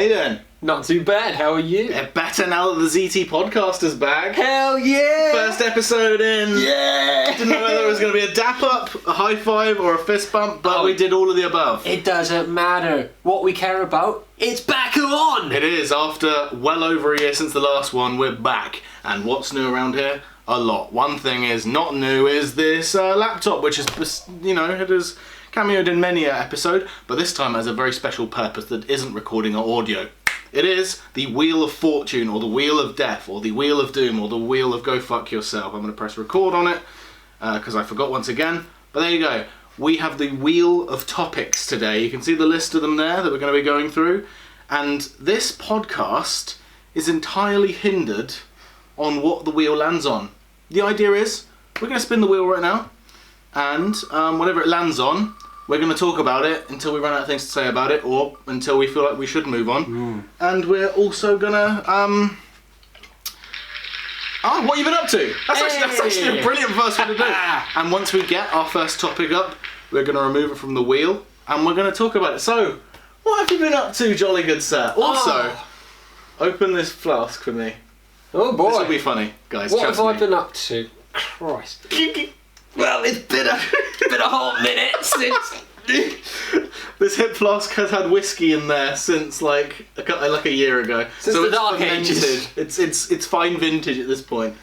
you doing? Not too bad, how are you? Yeah, better now that the Zea Tea Podcast is back. Hell yeah! First episode in. Yeah! Didn't know whether it was going to be a dap up, a high five, or a fist bump, but we did all of the above. It doesn't matter. What we care about, it's back on! It is. After well over a year since the last one, we're back. And what's new around here? A lot. One thing is not new is this laptop, which is, it has cameoed in many an episode, but this time has a very special purpose that isn't recording or audio. It is the Wheel of Fortune, or the Wheel of Death, or the Wheel of Doom, or the Wheel of Go Fuck Yourself. I'm going to press record on it, because I forgot once again. But there you go. We have the Wheel of Topics today. You can see the list of them there that we're going to be going through. And this podcast is entirely hindered on what the wheel lands on. The idea is, we're going to spin the wheel right now, and whatever it lands on, we're going to talk about it until we run out of things to say about it, or until we feel like we should move on. And we're also going to... what have you been up to? That's actually a brilliant first one to do. And once we get our first topic up, we're going to remove it from the wheel, and we're going to talk about it. So, what have you been up to, jolly good sir? Also, open this flask for me. Oh boy. This will be funny, guys. What have I been up to? Christ. Well, it's been a hot minute since... This hip flask has had whiskey in there since like a year ago. Since so the it's dark fermented. ages. It's fine vintage at this point.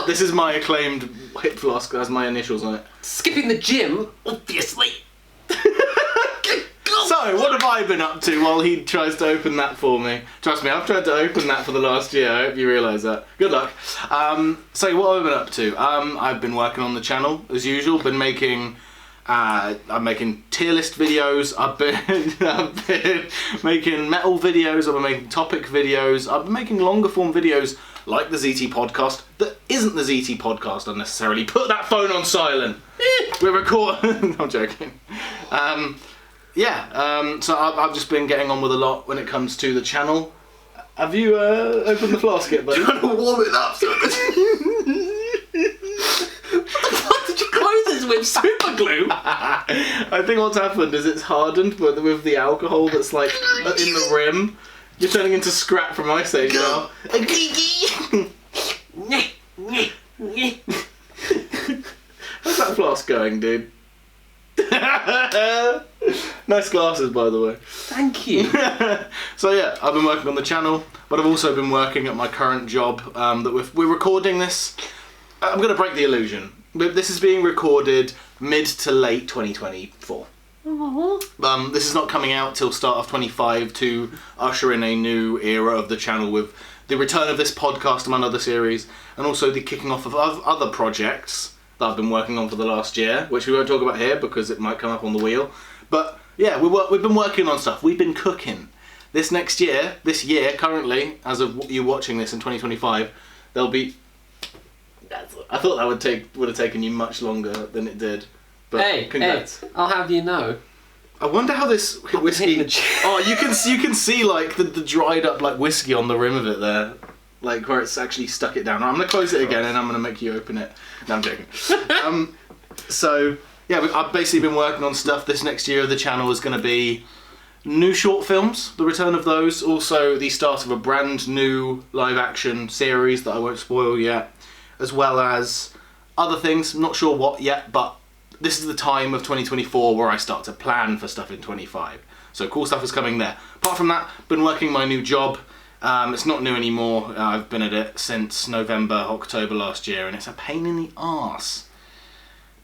This is my acclaimed hip flask that has my initials on it. Skipping the gym, obviously. So, what have I been up to while he tries to open that for me? Trust me, I've tried to open that for the last year. I hope you realise that. Good luck. So, what have I been up to? I've been working on the channel, as usual. I'm making tier list videos. I've been making metal videos. I've been making topic videos. I've been making longer form videos like the Zea Tea Podcast that isn't the Zea Tea Podcast unnecessarily. Put that phone on silent. We're recording. I'm joking. So I've just been getting on with a lot when it comes to the channel. Have you opened the flask yet, buddy? Trying to warm it up. What the fuck did you close this with super glue? I think what's happened is it's hardened, but with the alcohol that's like in the rim, you're turning into scrap from Ice Age now. How's that flask going, dude? Nice glasses, by the way. Thank you. So yeah, I've been working on the channel, but I've also been working at my current job. That we're recording this. I'm going to break the illusion. This is being recorded mid to late 2024. This is not coming out till start of 25 to usher in a new era of the channel with the return of this podcast among other series, and also the kicking off of other projects that I've been working on for the last year, which we won't talk about here because it might come up on the wheel. But yeah, we've been working on stuff. We've been cooking. This year currently, as of you watching this in 2025, there'll be... I thought that would have taken you much longer than it did. But congrats. Hey, I'll have you know. I wonder how this whiskey... you can see like the dried up like whiskey on the rim of it there. Like where it's actually stuck it down. I'm going to close it again and I'm going to make you open it. No, I'm joking. So, yeah, I've basically been working on stuff. This next year of the channel is going to be new short films, the return of those. Also, the start of a brand new live action series that I won't spoil yet. As well as other things. I'm not sure what yet, but this is the time of 2024 where I start to plan for stuff in 25. So cool stuff is coming there. Apart from that, been working my new job. It's not new anymore. I've been at it since November, October last year, and it's a pain in the arse.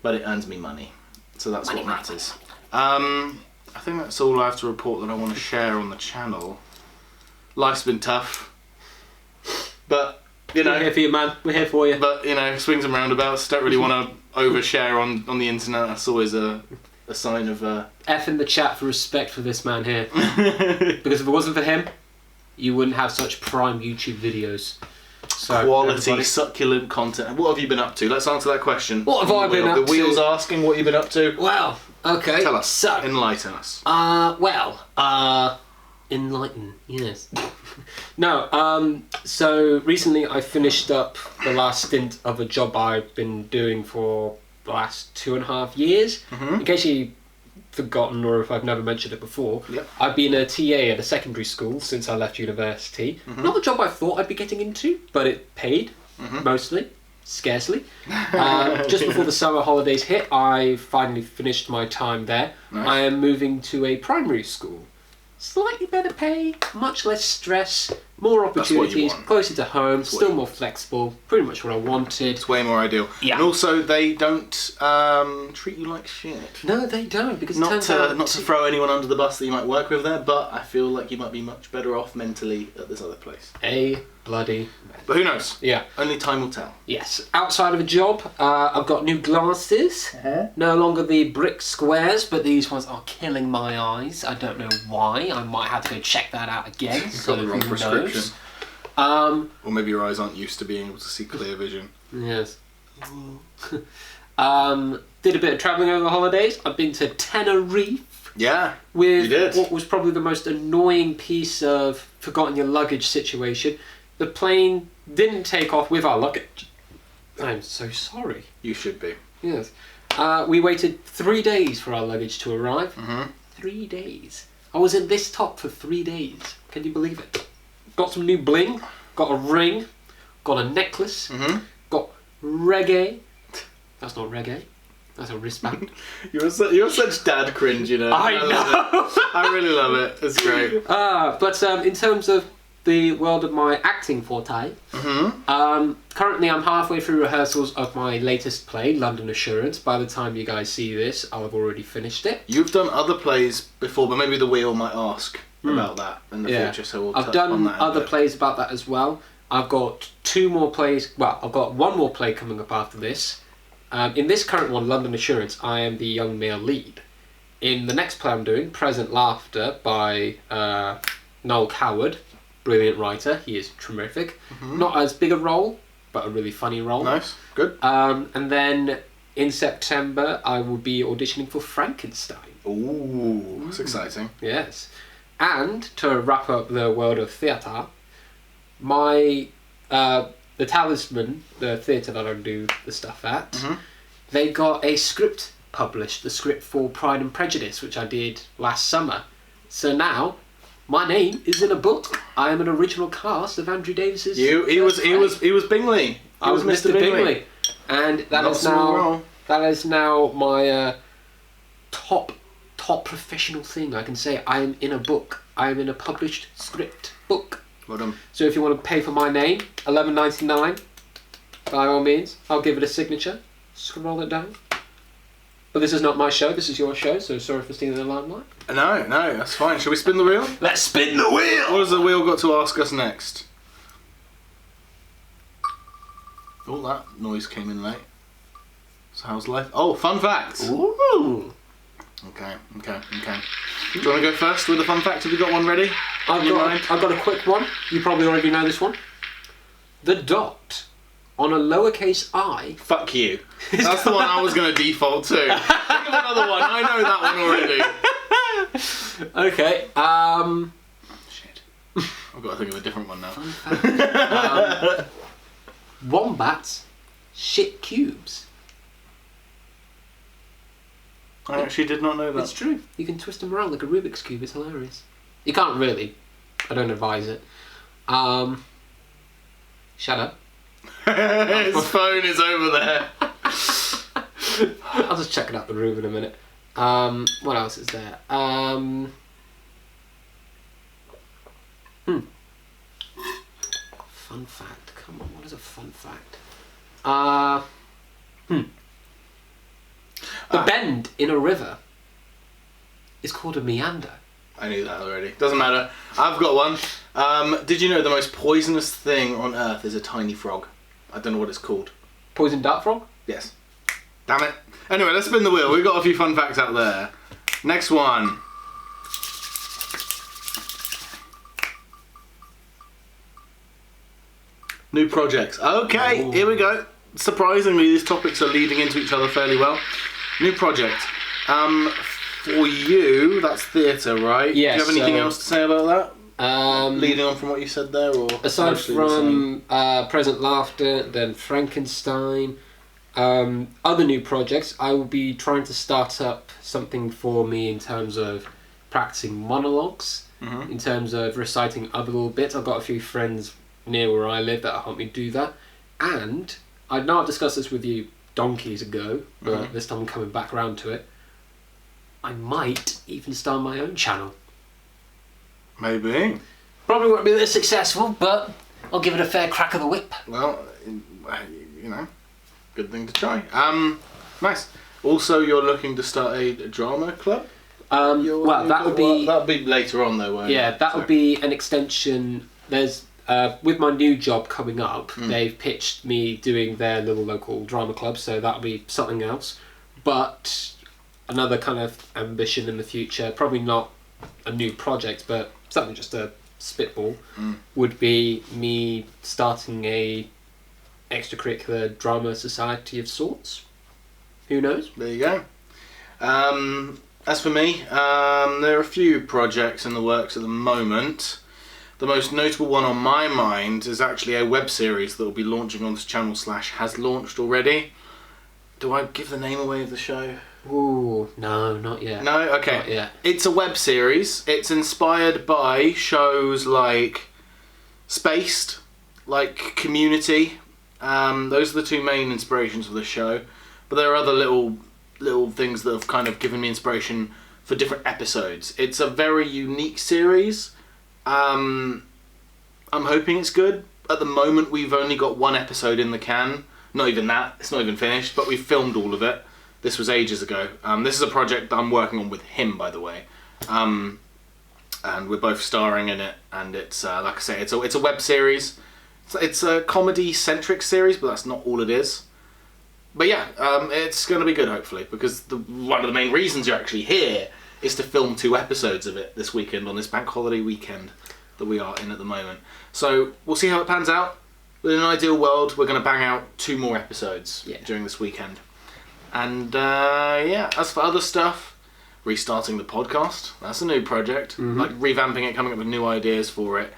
But it earns me money, so that's what matters. I think that's all I have to report that I want to share on the channel. Life's been tough, but We're here for you, man. We're here for you. But swings and roundabouts. Don't really want to overshare on the internet. That's always a sign of F in the chat for respect for this man here. Because if it wasn't for him, you wouldn't have such prime YouTube videos. So, quality, succulent content. What have you been up to? Let's answer that question. What have I been up to? The wheel's asking what you've been up to. Well, okay. Tell us. So, enlighten us. Enlighten, yes. No, so recently I finished up the last stint of a job I've been doing for the last 2.5 years. In case you forgotten or if I've never mentioned it before, Yep. I've been a TA at a secondary school since I left university. Not the job I thought I'd be getting into, but it paid, mostly, scarcely. Just before the summer holidays hit, I finally finished my time there. Nice. I am moving to a primary school. Slightly better pay, much less stress, more opportunities, want. closer to home, what still you more flexible, pretty much what I wanted. It's way more ideal. Yeah. And also, they don't treat you like shit. No, they don't, because it Not turns to out not to throw anyone under the bus that you might work with there, but I feel like you might be much better off mentally at this other place. a bloody But who knows? yeah. Only time will tell. Yes. Outside of a job, I've got new glasses. No longer the brick squares, but these ones are killing my eyes. I don't know why. I might have to go check that out again. Got So the wrong who prescription. knows? Or maybe your eyes aren't used to being able to see clear vision. Yes. Did a bit of travelling over the holidays. I've been to Tenerife Yeah. with You did. what was probably the most annoying piece of forgotten your luggage situation. The plane didn't take off with our luggage. I'm so sorry. You should be. Yes. We waited 3 days for our luggage to arrive. 3 days. I was in this top for 3 days. Can you believe it? Got some new bling, got a ring, got a necklace, got reggae. That's not reggae. That's a wristband. You're such dad cringe, you know. I love know. it. I really love it. It's great. But in terms of the world of my acting forte, currently I'm halfway through rehearsals of my latest play, London Assurance. By the time you guys see this, I'll have already finished it. You've done other plays before, but maybe the wheel might ask about that in the future, so we'll I've touch on done that in a other bit. plays about that as well. I've got 2 more plays. Well, I've got 1 more play coming up after this. In this current one, London Assurance, I am the young male lead. In the next play I'm doing, Present Laughter by Noel Coward, brilliant writer. He is terrific. Not as big a role, but a really funny role. Nice, good. And then in September, I will be auditioning for Frankenstein. Ooh, that's exciting. Yes. And to wrap up the world of theatre, my the Talisman, the theatre that I do the stuff at, they got a script published, the script for Pride and Prejudice, which I did last summer. So now my name is in a book. I am an original cast of Andrew Davis's. He was Bingley. I was Mr. Bingley, and that is now my top professional thing I can say. I am in a book. I am in a published script book. Well done. So if you want to pay for my name, $11.99, by all means, I'll give it a signature. Scroll it down. But this is not my show. This is your show. So sorry for stealing the limelight. No, that's fine. Shall we spin the wheel? Let's spin the wheel. What has the wheel got to ask us next? Oh, that noise came in late. So how's life? Oh, fun facts. Ooh. Okay. Do you want to go first with the fun fact? Have you got one ready? I've got a quick one. You probably already know this one. The dot on a lowercase I. Fuck you. That's the one I was going to default to. Think of another one. I know that one already. Okay. Shit. I've got to think of a different one now. Wombats shit cubes. I actually did not know that. It's true. You can twist them around like a Rubik's Cube. It's hilarious. You can't really. I don't advise it. Shut up. His phone is over there. I'll just check it out the room in a minute. What else is there? Fun fact. Come on, what is a fun fact? The bend in a river is called a meander. I knew that already. Doesn't matter. I've got one. Did you know the most poisonous thing on Earth is a tiny frog? I don't know what it's called. Poison dart frog? Yes. Damn it. Anyway, let's spin the wheel. We've got a few fun facts out there. Next one. New projects. Okay, Ooh. Here we go. Surprisingly, these topics are leading into each other fairly well. New project. For you, that's theatre, right? Yes. Do you have anything else to say about that? Leading on from what you said there, or aside mostly the from Present Laughter, then Frankenstein, Other new projects, I will be trying to start up something for me in terms of practicing monologues, in terms of reciting other little bits. I've got a few friends near where I live that help me do that. And I know I've discussed this with you donkeys ago, but this time I'm coming back around to it. I might even start my own channel. Maybe. Probably won't be this successful, but I'll give it a fair crack of the whip. Well, good thing to try. Nice. Also, you're looking to start a drama club? Well, that would be... That'll be later on, though, won't it? Yeah, that would be an extension. There's... with my new job coming up, they've pitched me doing their little local drama club, so that'll be something else. But another kind of ambition in the future, probably not a new project, but something just a spitball, would be me starting a extracurricular drama society of sorts. Who knows? There you go. As for me, there are a few projects in the works at the moment. The most notable one on my mind is actually a web series that will be launching on this channel / has launched already. Do I give the name away of the show? Ooh, no, not yet. No? Okay. Not yet. It's a web series. It's inspired by shows like Spaced, like Community. Those are the two main inspirations for the show. But there are other little things that have kind of given me inspiration for different episodes. It's a very unique series. I'm hoping it's good. At the moment, we've only got one episode in the can. Not even that. It's not even finished, but we've filmed all of it. This was ages ago. This is a project that I'm working on with him, by the way. And we're both starring in it. And it's, like I say, it's a web series. It's a comedy-centric series, but that's not all it is. But yeah, it's going to be good, hopefully, because one of the main reasons you're actually here is to film 2 episodes of it this weekend, on this bank holiday weekend that we are in at the moment. So we'll see how it pans out. But in an ideal world, we're going to bang out 2 more episodes during this weekend. And as for other stuff, restarting the podcast, that's a new project. Like revamping it, coming up with new ideas for it.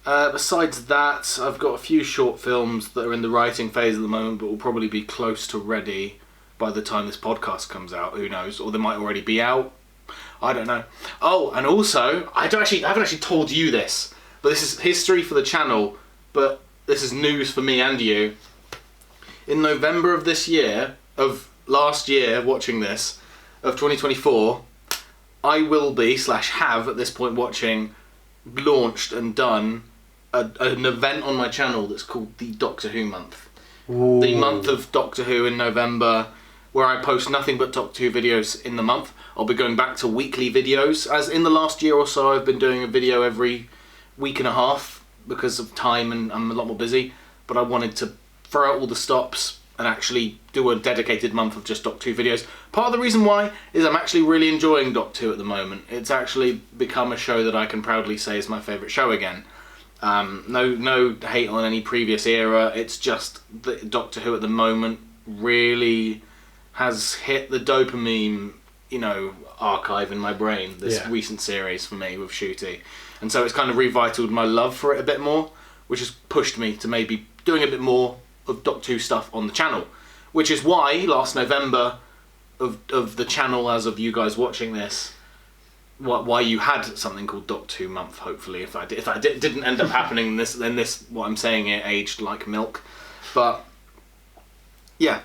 Besides that, I've got a few short films that are in the writing phase at the moment, but will probably be close to ready by the time this podcast comes out. Who knows? Or they might already be out. I don't know. Oh, and also, I haven't actually told you this, but this is history for the channel, but this is news for me and you. In November of this year, of last year, watching this, of 2024, I will be, / have at this point watching, launched and done an event on my channel that's called the Doctor Who Month. Ooh. The month of Doctor Who in November, where I post nothing but Doctor Who videos in the month. I'll be going back to weekly videos, as in the last year or so I've been doing a video every week and a half because of time and I'm a lot more busy, but I wanted to throw out all the stops and actually do a dedicated month of just Doctor Who videos. Part of the reason why is I'm actually really enjoying Doctor Who at the moment. It's actually become a show that I can proudly say is my favourite show again. No hate on any previous era, it's just that Doctor Who at the moment really has hit the dopamine, archive in my brain, this recent series for me with Shooty. And so it's kind of revitalized my love for it a bit more, which has pushed me to maybe doing a bit more of Doctor Who stuff on the channel. Which is why last November of the channel, as of you guys watching this, why you had something called Doctor Who Month, hopefully. If that didn't end up happening, then this, what I'm saying here, aged like milk. But, yeah.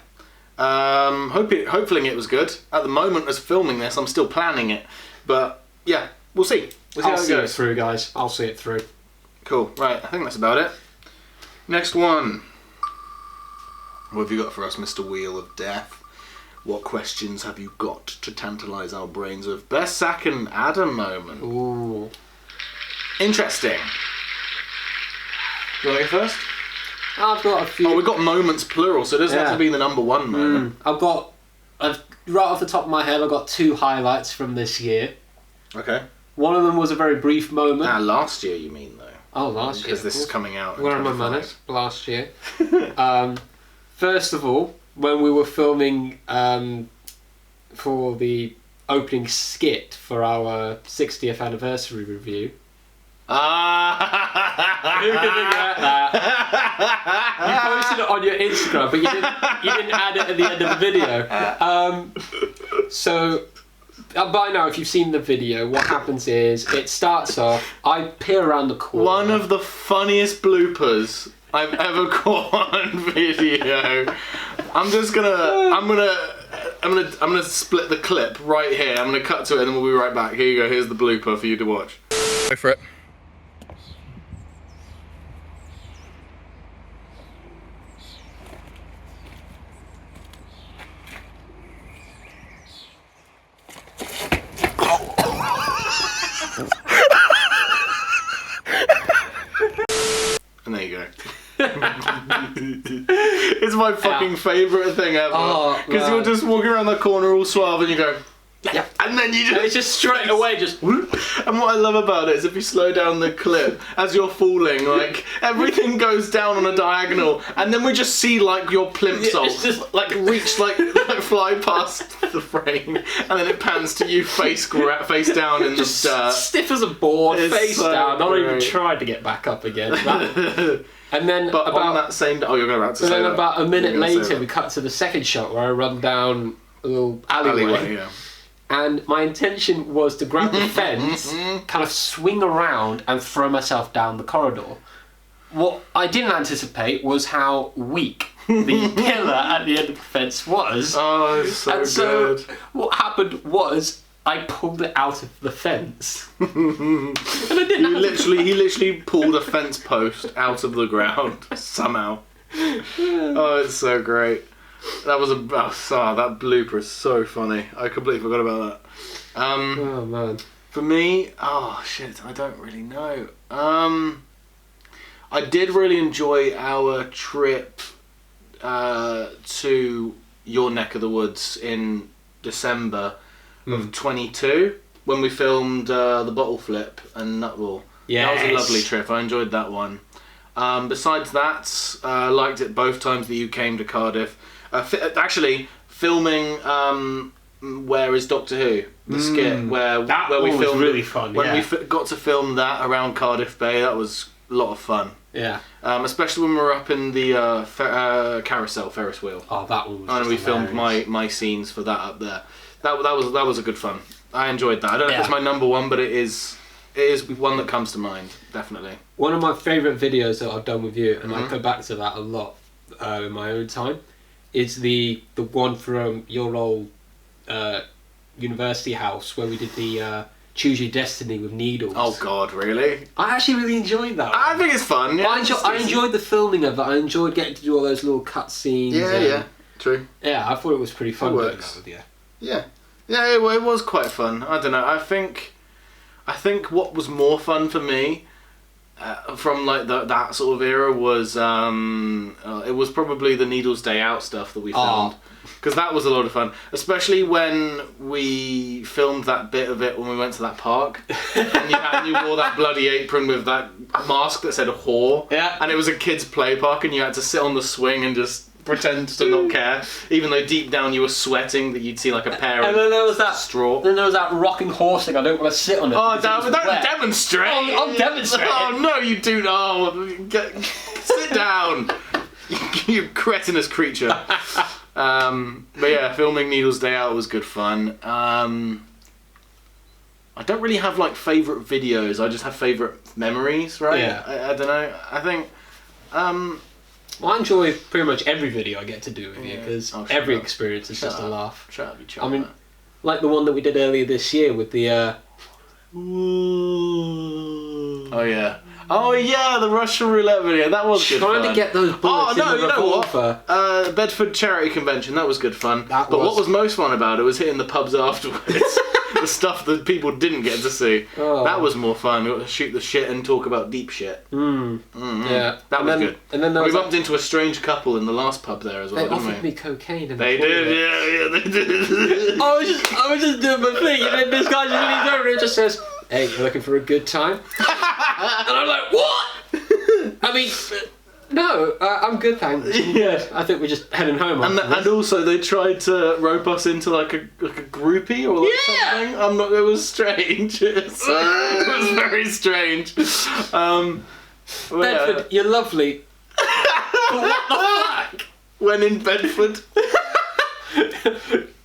Hopefully it was good. At the moment, as filming this, I'm still planning it. But, yeah, we'll see. I'll see it through, guys. I'll see it through. Cool. Right, I think that's about it. Next one. What have you got for us, Mr. Wheel of Death? What questions have you got to tantalise our brains with? Best Sack and Adam moment. Ooh. Interesting. Do you want to go first? I've got a few. Oh, we've got moments plural, so it doesn't have to be the number one moment. Right off the top of my head, I've got 2 highlights from this year. Okay. One of them was a very brief moment. Last year you mean, though? Oh, last year. Because this is coming out in Where are my 25. manners? Last year. First of all, when we were filming for the opening skit for our 60th anniversary review. Ah! Who can forget that? posted it on your Instagram, but you didn't add it at the end of the video. So by now, if you've seen the video, what happens is it starts off. I peer around the corner. One of the funniest bloopers I've ever caught on video. I'm gonna split the clip right here. I'm gonna cut to it and then we'll be right back. Here you go. Here's the blooper for you to watch. Go for it. And there you go. It's my fucking favourite thing ever. Because you're just walking around the corner all suave and you go, yeah. And then you just... It's just straight away, just... whoop. And what I love about it is if you slow down the clip, as you're falling, like, everything goes down on a diagonal, and then we just see, like, your plimsoll, just like, reach, like fly past the frame, and then it pans to you face down in just the dirt. stiff as a board, It's face so down, not even great. tried to get back up again. And then But on that same... Oh, you're about to say then that. about a minute You're gonna say later, that. we cut to the second shot where I run down a little alleyway. Yeah. And my intention was to grab the fence, kind of swing around and throw myself down the corridor. What I didn't anticipate was how weak the pillar at the end of the fence was. Oh, it's so And so good. what happened was I pulled it out of the fence. And I didn't He have to... literally pulled a fence post out of the ground somehow. Oh, it's so great. That was that blooper is so funny. I completely forgot about that. Oh man. For me, oh shit, I don't really know. I did really enjoy our trip to your neck of the woods in December of 22 when we filmed the bottle flip and Nutball. Yes. That was a lovely trip. I enjoyed that one. Besides that, I liked it both times that you came to Cardiff. Actually, filming Where is Doctor Who? The skit where we was filmed really fun. when we got to film that around Cardiff Bay. That was a lot of fun. Yeah. Especially when we were up in the carousel Ferris wheel. Oh, that one was And we just filmed hilarious. my scenes for that up there. That was a good fun. I enjoyed that. I don't know if Yeah. it's my number one, but it is one that comes to mind, definitely. One of my favourite videos that I've done with you, and I go back to that a lot in my own time, is the one from your old university house where we did the Choose Your Destiny with needles. Oh God, really? I actually really enjoyed that. I think it's fun. Yeah, I enjoyed the filming of it. I enjoyed getting to do all those little cut scenes. Yeah, true. Yeah, I thought it was pretty fun It doing works. that with you. Yeah, it was quite fun. I don't know. I think what was more fun for me from like that sort of era was it was probably the Needles Day Out stuff that we filmed. Because that was a lot of fun, especially when we filmed that bit of it when we went to that park, and you wore that bloody apron with that mask that said "whore," Yeah. and it was a kids' play park, and you had to sit on the swing and just pretend to not care, even though deep down you were sweating that you'd see like a pair And of then there was that straw. Then there was that rocking horse thing. I don't want to sit on it. Oh, because it don't was wet. demonstrate! I'll demonstrate. Oh no, you do not! Sit down, you cretinous creature. But yeah, filming Needles Day Out was good fun. I don't really have like favourite videos. I just have favourite memories, right? Yeah. I don't know. I think. Well, I enjoy pretty much every video I get to do with you because Oh, shut every up. experience is Shut just a up. laugh. Shut up, you I mean, like the one that we did earlier this year with the. Oh yeah, the Russian roulette video. That was good Trying fun. to get those bullets in the you know what? revolver. Bedford Charity Convention. That was good fun. That But was. what was most fun about it was hitting the pubs afterwards. The stuff that people didn't get to see. Oh. That was more fun. We got to shoot the shit and talk about deep shit. Yeah, That was good. And then there We was bumped into a strange couple in the last pub there as well, they didn't offered we? me cocaine. They did, yeah, they did. I was just doing my thing, and then this guy just leans over and just says, "Hey, you looking for a good time?" And I'm like, "What?" I mean, no, I'm good, thanks. Yeah. I think we're just heading home. And also they tried to rope us into like a groupie or like something. It was strange. It was very strange. But Bedford, yeah. you're lovely. What the fuck? When in Bedford.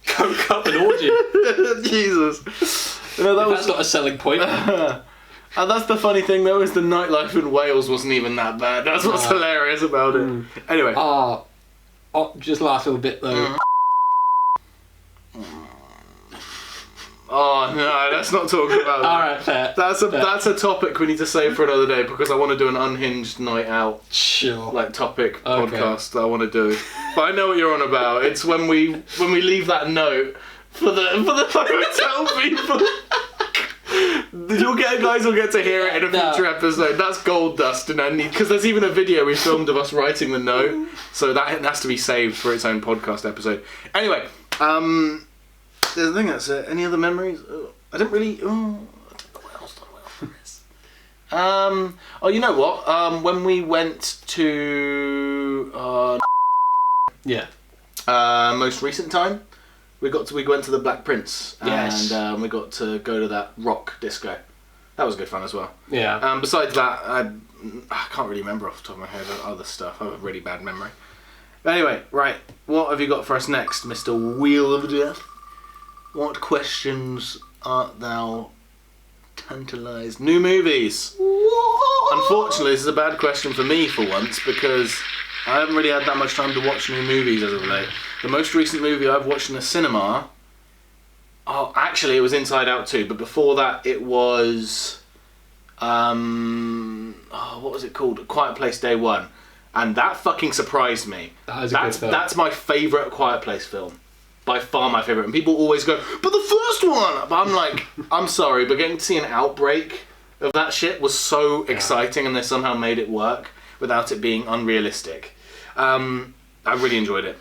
Coke up an orgy. Jesus. No, That's not a selling point. And that's the funny thing though, is the nightlife in Wales wasn't even that bad. That's what's hilarious about it. Anyway. Just last little bit though. Oh no, let's not talk about that. Alright, fair. That's a topic we need to save for another day, because I want to do an unhinged night out Sure. topic podcast that I want to do. But I know what you're on about. It's when we leave that note for the hotel people. Guys will get to hear it in a future episode. That's gold dust, and because there's even a video we filmed of us writing the note, so that has to be saved for its own podcast episode. Anyway, there's a thing that's it. Any other memories? I didn't really. You know what? When we went to most recent time. We went to the Black Prince, and we got to go to that rock disco. That was good fun as well. Yeah. Besides that, I can't really remember off the top of my head other stuff. I have a really bad memory. But anyway, right, what have you got for us next, Mr. Wheel of Death? What questions art thou tantalised? New movies. Unfortunately, this is a bad question for me for once, because I haven't really had that much time to watch new movies as of late. The most recent movie I've watched in the cinema... Oh, actually, it was Inside Out 2, but before that, it was... what was it called? A Quiet Place Day 1. And that fucking surprised me. That is a good film. That's my favourite Quiet Place film. By far my favourite. And people always go, but the first one! But I'm like, I'm sorry, but getting to see an outbreak of that shit was so exciting, and they somehow made it work without it being unrealistic. I really enjoyed it.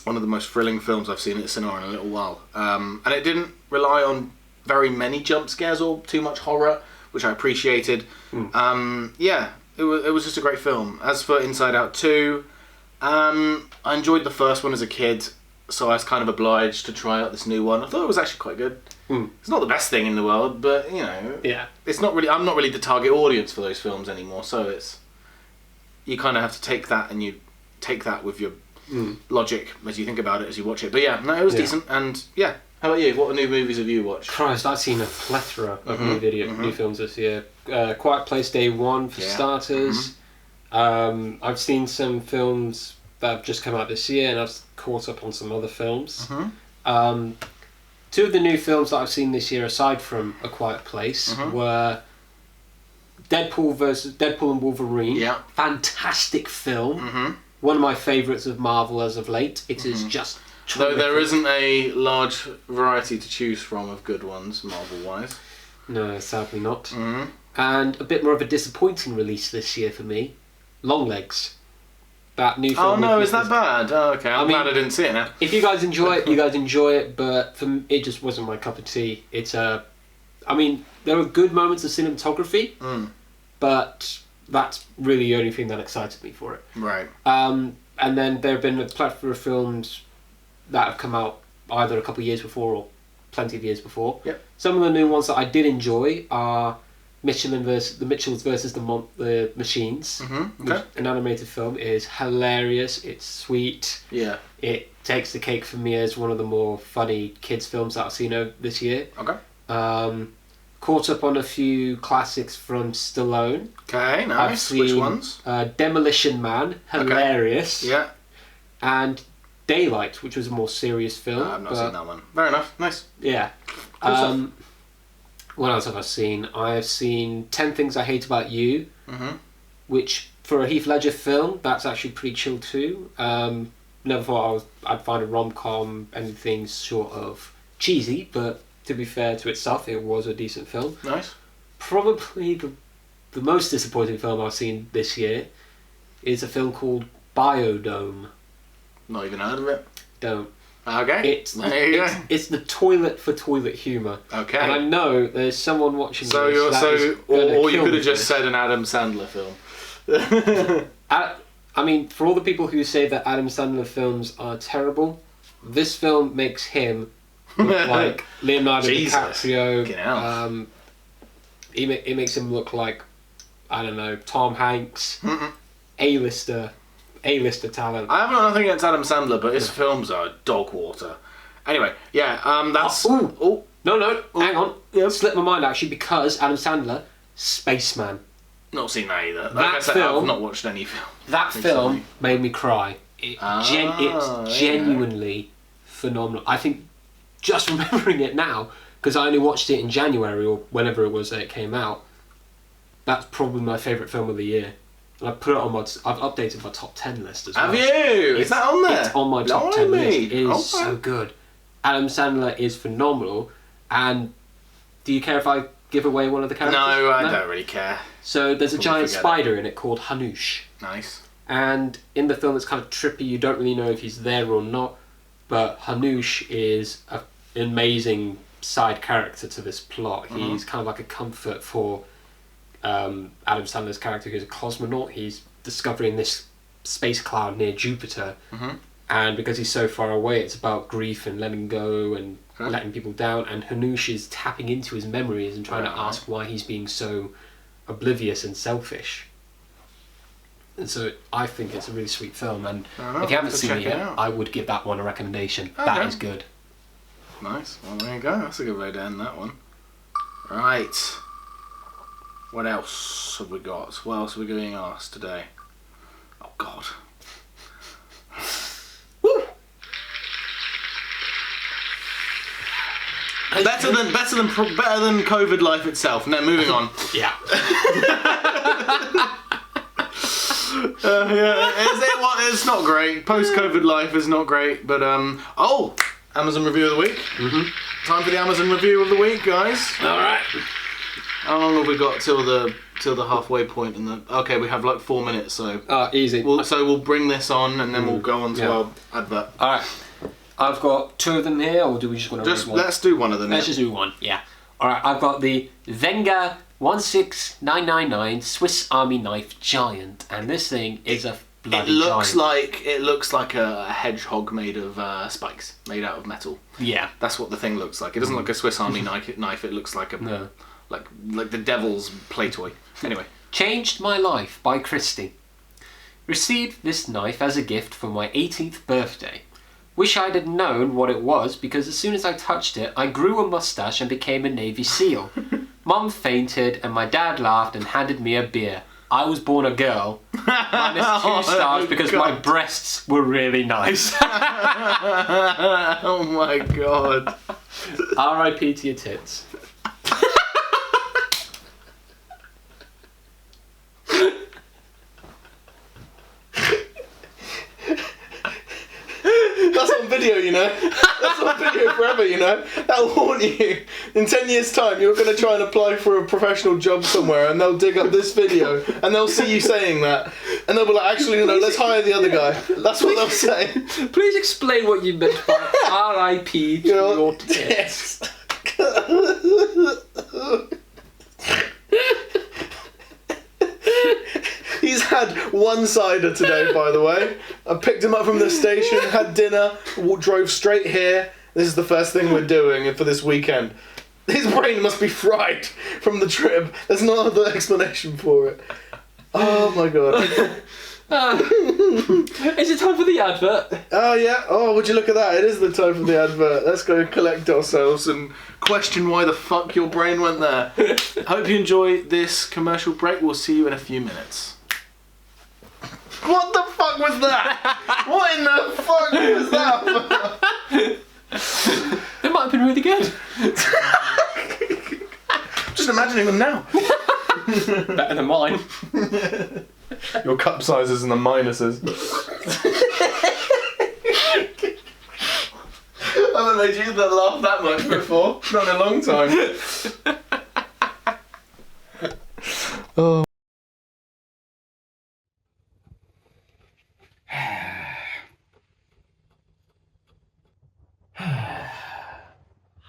One of the most thrilling films I've seen at the cinema in a little while. And it didn't rely on very many jump scares or too much horror, which I appreciated. It was just a great film. As for Inside Out 2, I enjoyed the first one as a kid, so I was kind of obliged to try out this new one. I thought it was actually quite good. It's not the best thing in the world, but it's not really. I'm not really the target audience for those films anymore. So you kind of have to take that, and you take that with your logic as you think about it as you watch it. But it was decent. And how about you? What new movies have you watched? Christ, I've seen a plethora of new films this year. Quiet Place Day 1 for starters. I've seen some films that have just come out this year, and I've caught up on some other films. Two of the new films that I've seen this year, aside from A Quiet Place, were Deadpool and Wolverine. Yeah. Fantastic film. One of my favourites of Marvel as of late. It is just terrific. Though there isn't a large variety to choose from of good ones, Marvel-wise. No, sadly not. And a bit more of a disappointing release this year for me, Longlegs. That new film. Oh no, is that bad? Oh, okay, I'm glad I didn't see it now. If you guys enjoy it, you guys enjoy it, but for me, it just wasn't my cup of tea. There were good moments of cinematography, but that's really the only thing that excited me for it. Right. And then there have been a plethora of films that have come out either a couple of years before or plenty of years before. Yep. Some of the new ones that I did enjoy are the Mitchells versus the Machines. Okay. An animated film. It is hilarious. It's sweet. Yeah. It takes the cake for me as one of the more funny kids films that I've seen this year. Okay. Caught up on a few classics from Stallone. Okay, nice. I've seen, which ones? Demolition Man, hilarious. Okay. Yeah. And Daylight, which was a more serious film. I've not seen that one. Fair enough. Nice. Yeah. What else have I seen? I have seen 10 Things I Hate About You, which for a Heath Ledger film, that's actually pretty chill too. Never thought I'd find a rom-com anything short of cheesy, but to be fair to itself, it was a decent film. Nice. Probably the most disappointing film I've seen this year is a film called Biodome. Not even heard of it. Don't. Okay. It's the toilet for toilet humour. Okay. And I know there's someone watching or you could have just said an Adam Sandler film. For all the people who say that Adam Sandler films are terrible, this film makes him look like Leonardo DiCaprio. It makes him look like, I don't know, Tom Hanks, A-lister A-lister talent. I haven't got nothing against Adam Sandler, but his films are dog water. Anyway, that's... No, hang on. Yep. Slipped my mind, actually, because Adam Sandler, Spaceman. Not seen that either. Like I said, I've not watched any film. That film made me cry. It's genuinely phenomenal. I think, just remembering it now, because I only watched it in January, or whenever it was that it came out, that's probably my favourite film of the year. And I've updated my top 10 list as well. Have you? Is that on there? It's on my top 10 list. It is so good. Adam Sandler is phenomenal. And do you care if I give away one of the characters? No, I don't really care. So there's a giant spider in it called Hanush. Nice. And in the film it's kind of trippy, you don't really know if he's there or not. But Hanush is an amazing side character to this plot. Mm-hmm. He's kind of like a comfort for Adam Sandler's character, who's a cosmonaut. He's discovering this space cloud near Jupiter. Mm-hmm. And because he's so far away, it's about grief and letting go and letting people down. And Hanush is tapping into his memories and trying to ask why he's being so oblivious and selfish. And so I think it's a really sweet film. And if you haven't seen it yet, I would give that one a recommendation. Okay. That is good. Nice. Well, there you go. That's a good way to end that one. Right. What else have we got? What else are we being asked today? Oh, God. Better than COVID life itself. No, moving on. Yeah. It's not great. Post-COVID life is not great, but Amazon review of the week. Mm-hmm. Time for the Amazon review of the week, guys. All right. How long have we got till the halfway point? Okay, we have like 4 minutes, so easy. We'll bring this on and then we'll go on to our advert. All right. I've got 2 of them here, or do we just want to read one? Let's do one of them. Let's just do one, yeah. Alright, I've got the Wenger 16999 Swiss Army Knife Giant, and this thing is a bloody giant. It looks like a hedgehog made of spikes, made out of metal. Yeah. That's what the thing looks like. It doesn't look like a Swiss Army knife, it looks like like the devil's play toy. Anyway. Changed My Life by Christy. Received this knife as a gift for my 18th birthday. Wish I'd have known what it was, because as soon as I touched it, I grew a mustache and became a Navy SEAL. Mum fainted and my dad laughed and handed me a beer. I was born a girl, minus 2 stars because my breasts were really nice. Oh my God. R.I.P. to your tits. That's on video, you know. That's on video forever, you know. That'll haunt you. In 10 years' time, you're going to try and apply for a professional job somewhere, and they'll dig up this video, and they'll see you saying that, and they'll be like, actually, no, let's hire the other guy. That's what they'll say. Please explain what you meant by R.I.P. to your tits. He's had one cider today, by the way. I picked him up from the station, had dinner, drove straight here. This is the first thing we're doing for this weekend. His brain must be fried from the trip. There's no other explanation for it. Oh my God. Is it time for the advert? Oh yeah. Oh, would you look at that? It is the time for the advert. Let's go collect ourselves and question why the fuck your brain went there. Hope you enjoy this commercial break. We'll see you in a few minutes. What the fuck was that? What in the fuck was that? It might have been really good. Just imagining them now. Better than mine. Your cup sizes and the minuses. I haven't made you laugh that much before. Not in a long time. Oh.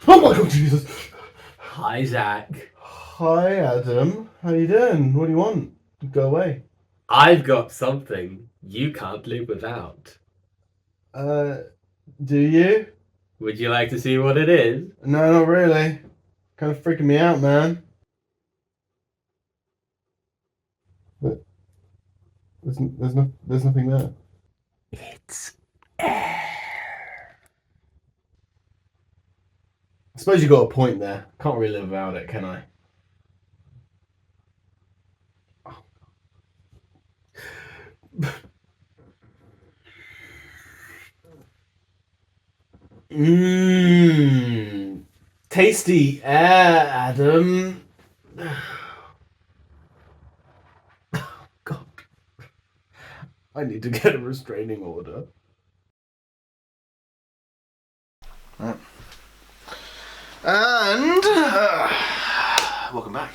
Oh my God, Jesus. Hi, Zach. Hi, Adam. How you doing? What do you want? Go away. I've got something you can't live without. Do you? Would you like to see what it is? No, not really. Kind of freaking me out, man. But there's nothing there. It's air. I suppose you got a point there. Can't really live without it, can I? Mmm. Tasty air, Adam. God. I need to get a restraining order. Right. And welcome back.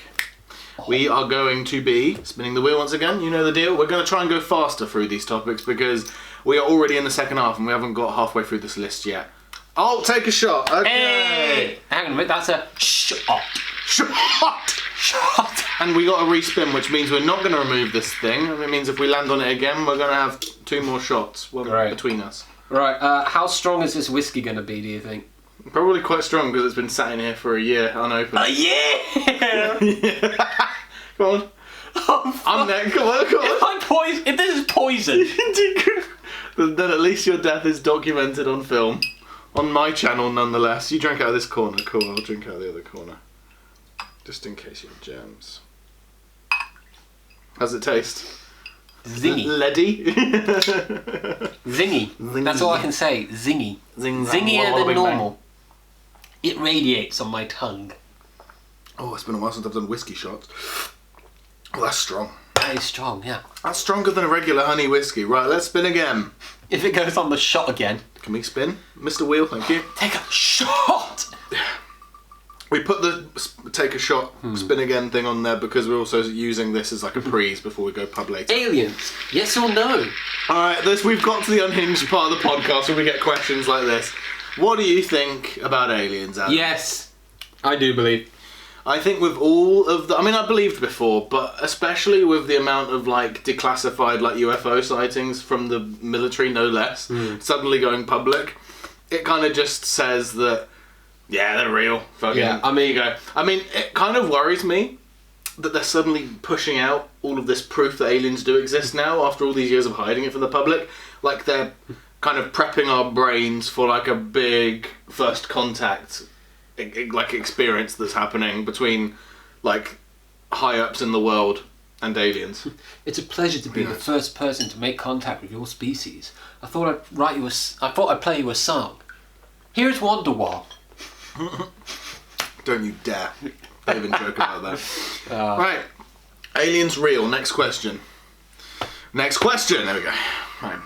We are going to be spinning the wheel once again. You know the deal. We're going to try and go faster through these topics because we are already in the second half and we haven't got halfway through this list yet. I'll take a shot. Okay. Hey! Hang on a minute, that's a shot. Shot. And we got a respin, which means we're not going to remove this thing. It means if we land on it again, we're going to have 2 more shots between us. Right, how strong is this whiskey going to be, do you think? Probably quite strong because it's been sat in here for a year unopened. A year? Yeah. Come on. Oh, I'm next. Come on. If this is poison. Then at least your death is documented on film. On my channel, nonetheless. You drank out of this corner. Cool, I'll drink out of the other corner. Just in case you have germs. How's it taste? Zingy. Leady? Zingy. That's all I can say. Zingy. Zingier than normal. It radiates on my tongue. Oh, it's been a while since I've done whiskey shots. Oh, that's strong. That is strong, yeah. That's stronger than a regular honey whiskey. Right, let's spin again. If it goes on the shot again. Can we spin? Mr. Wheel, thank you. Take a shot! We put the take a shot, spin again thing on there because we're also using this as like a prees before we go pub later. Aliens, yes or no? Alright, we've got to the unhinged part of the podcast where we get questions like this. What do you think about aliens, Adam? Yes, I do believe. I think with all of the... I mean, I believed before, but especially with the amount of, like, declassified, like, UFO sightings from the military, no less, suddenly going public, it kind of just says that, yeah, they're real. Fucking, Yeah, there you go. I mean, it kind of worries me that they're suddenly pushing out all of this proof that aliens do exist now after all these years of hiding it from the public. Like, they're kind of prepping our brains for, like, a big first contact like experience that's happening between like high ups in the world and aliens. It's a pleasure to be the first person to make contact with your species. I thought I'd play you a song. Here's Wonderwall. Don't you dare. Don't even joke about that. Right. Aliens real. Next question. There we go. Right.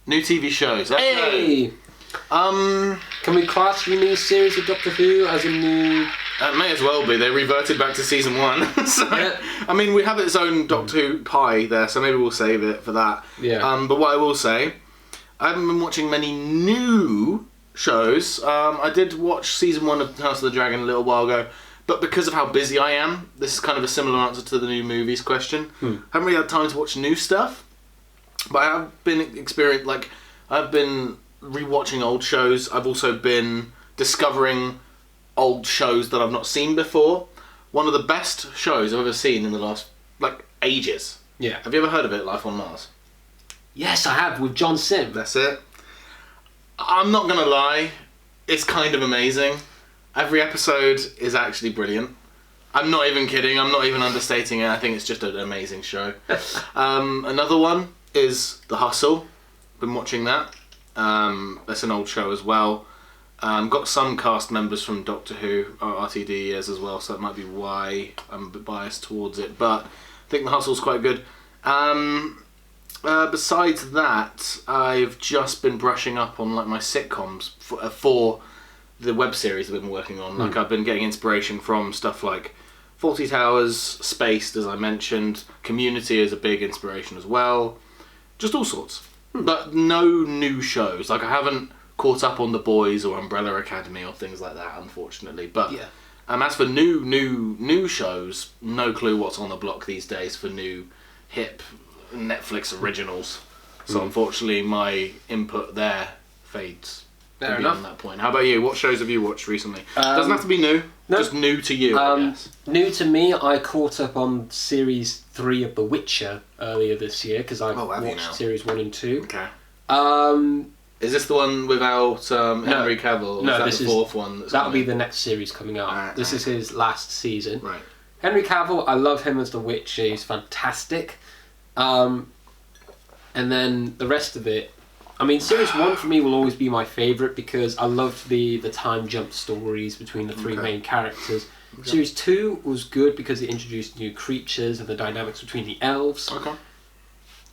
New TV shows. Hey! Can we class the new series of Doctor Who as a new... It may as well be. They reverted back to season 1. So, Yeah. I mean, we have its own Doctor Who pie there, so maybe we'll save it for that. Yeah. But what I will say, I haven't been watching many new shows. I did watch season 1 of House of the Dragon a little while ago, but because of how busy I am, this is kind of a similar answer to the new movies question. Haven't really had time to watch new stuff. But I have been I've been rewatching old shows. I've also been discovering old shows that I've not seen before. One of the best shows I've ever seen in the last, ages. Yeah. Have you ever heard of it, Life on Mars? Yes, I have, with John Sim. That's it. I'm not going to lie, it's kind of amazing. Every episode is actually brilliant. I'm not even kidding, I'm not even understating it. I think it's just an amazing show. Another one is The Hustle. Been watching that. That's an old show as well. Got some cast members from Doctor Who or RTD years as well, so that might be why I'm a bit biased towards it. But I think The Hustle's quite good. Besides that, I've just been brushing up on my sitcoms for the web series I've been working on. I've been getting inspiration from stuff like Fawlty Towers, Spaced, as I mentioned. Community is a big inspiration as well. Just all sorts. But no new shows. I haven't caught up on The Boys or Umbrella Academy or things like that, unfortunately. But as for new shows, no clue what's on the block these days for new hip Netflix originals. So unfortunately my input there fades Fair beyond enough. that point. How about you? What shows have you watched recently? Doesn't have to be new. No. Just new to you, I guess. New to me, I caught up on series 3 of The Witcher earlier this year because I have you now? watched series 1 and 2. Okay. Um, Is this the one without Henry Cavill? No, is that the fourth one? That'll be the next series coming out. Alright, This is his last season. Right. Henry Cavill, I love him as the Witcher. He's fantastic. And then the rest of it, I mean, series 1 for me will always be my favourite because I loved the time jump stories between the three main characters. Okay. Series 2 was good because it introduced new creatures and the dynamics between the elves. Okay.